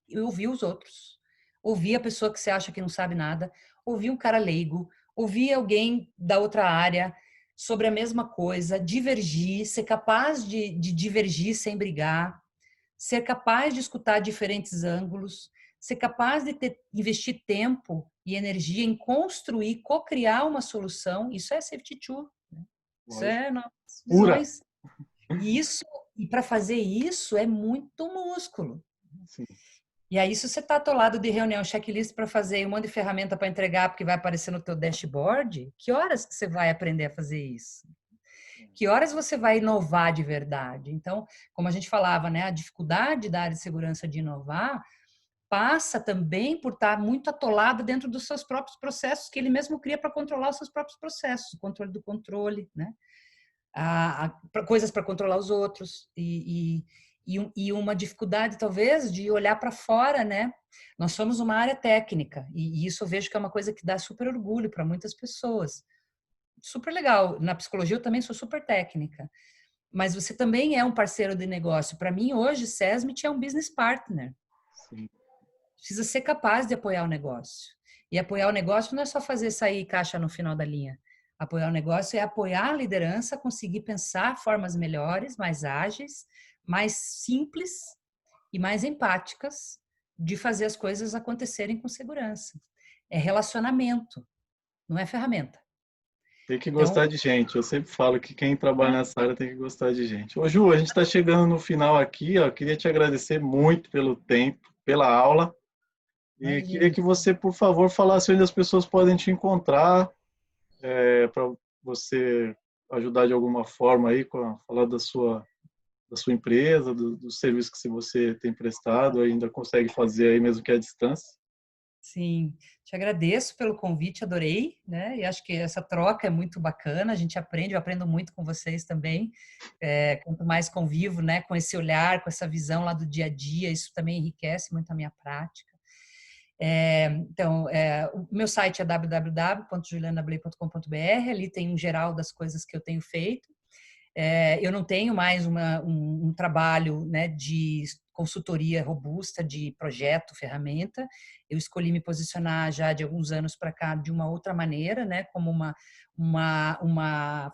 e ouvir os outros. Ouvir a pessoa que você acha que não sabe nada, ouvir um cara leigo, ouvir alguém da outra área sobre a mesma coisa, divergir, ser capaz de divergir sem brigar, ser capaz de escutar diferentes ângulos, ser capaz de investir tempo e energia em construir, co-criar uma solução. Isso é safety tool, né? Isso Lógico. é nossas Pura. visões. E para fazer isso é muito músculo. Sim. E aí, se você está atolado de reunião, checklist para fazer e um monte de ferramenta para entregar, porque vai aparecer no teu dashboard, que horas que você vai aprender a fazer isso? Que horas você vai inovar de verdade? Então, como a gente falava, né, a dificuldade da área de segurança de inovar passa também por estar muito atolado dentro dos seus próprios processos, que ele mesmo cria para controlar os seus próprios processos, o controle do controle, né? Coisas para controlar os outros e uma dificuldade talvez de olhar para fora, né? Nós somos uma área técnica e isso eu vejo que é uma coisa que dá super orgulho para muitas pessoas. Super legal. Na psicologia eu também sou super técnica, mas você também é um parceiro de negócio. Para mim hoje, Sesmit é um business partner. Sim. Precisa ser capaz de apoiar o negócio. E apoiar o negócio não é só fazer sair caixa no final da linha. Apoiar o negócio é apoiar a liderança a conseguir pensar formas melhores, mais ágeis, mais simples e mais empáticas de fazer as coisas acontecerem com segurança. É relacionamento, não é ferramenta. Tem que Então, gostar de gente. Eu sempre falo que quem trabalha nessa área tem que gostar de gente. Ô, Ju, a gente está chegando no final aqui, ó. Queria te agradecer muito pelo tempo, pela aula. E queria imagina. que você, por favor, falasse onde as pessoas podem te encontrar, para você ajudar de alguma forma aí, falar da sua empresa, do serviço que você tem prestado, ainda consegue fazer aí mesmo que à distância. Sim, te agradeço pelo convite, adorei, né? E acho que essa troca é muito bacana, a gente aprende, eu aprendo muito com vocês também. Quanto mais convivo, né, com esse olhar, com essa visão lá do dia a dia, isso também enriquece muito a minha prática. Então, o meu site é www.julianablay.com.br, ali tem um geral das coisas que eu tenho feito. Eu não tenho mais um trabalho, né, de consultoria robusta, de projeto, ferramenta. Eu escolhi me posicionar já de alguns anos para cá de uma outra maneira, né, como uma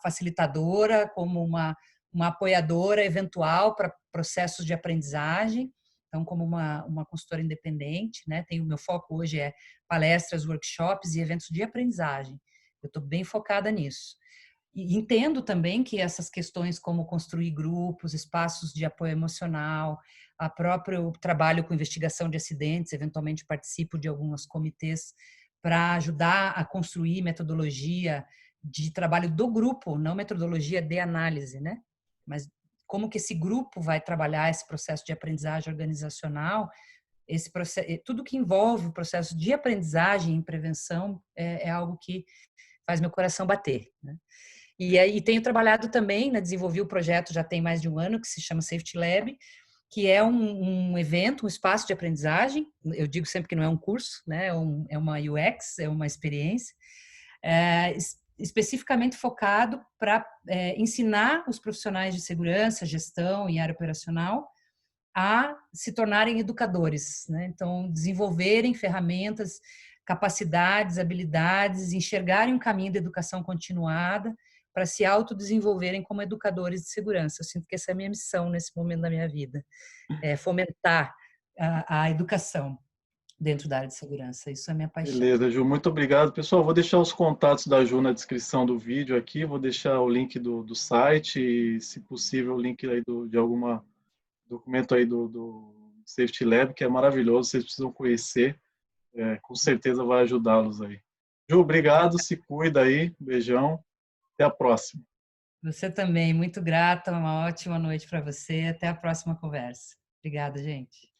facilitadora, como uma apoiadora eventual para processos de aprendizagem. Então, como uma consultora independente, né, o meu foco hoje é palestras, workshops e eventos de aprendizagem. Eu estou bem focada nisso. E entendo também que essas questões como construir grupos, espaços de apoio emocional, a próprio trabalho com investigação de acidentes, eventualmente participo de alguns comitês para ajudar a construir metodologia de trabalho do grupo, não metodologia de análise, né? Mas como que esse grupo vai trabalhar esse processo de aprendizagem organizacional, esse processo, tudo que envolve o processo de aprendizagem e prevenção é algo que faz meu coração bater, né? E aí tenho trabalhado também, né, desenvolvi o projeto já tem mais de um ano, que se chama Safety Lab, que é um evento, um espaço de aprendizagem. Eu digo sempre que não é um curso, né, é uma UX, é uma experiência, especificamente focado para ensinar os profissionais de segurança, gestão e área operacional a se tornarem educadores, né? Então, desenvolverem ferramentas, capacidades, habilidades, enxergarem um caminho de educação continuada para se autodesenvolverem como educadores de segurança. Eu sinto que essa é a minha missão nesse momento da minha vida, é fomentar a educação dentro da área de segurança. Isso é a minha paixão. Beleza, Ju, muito obrigado. Pessoal, vou deixar os contatos da Ju na descrição do vídeo aqui, vou deixar o link do site e, se possível, o link aí de alguma documento aí do Safety Lab, que é maravilhoso, vocês precisam conhecer, com certeza vai ajudá-los aí. Ju, obrigado, se cuida aí, beijão, até a próxima. Você também, muito grata, uma ótima noite para você, até a próxima conversa. Obrigada, gente.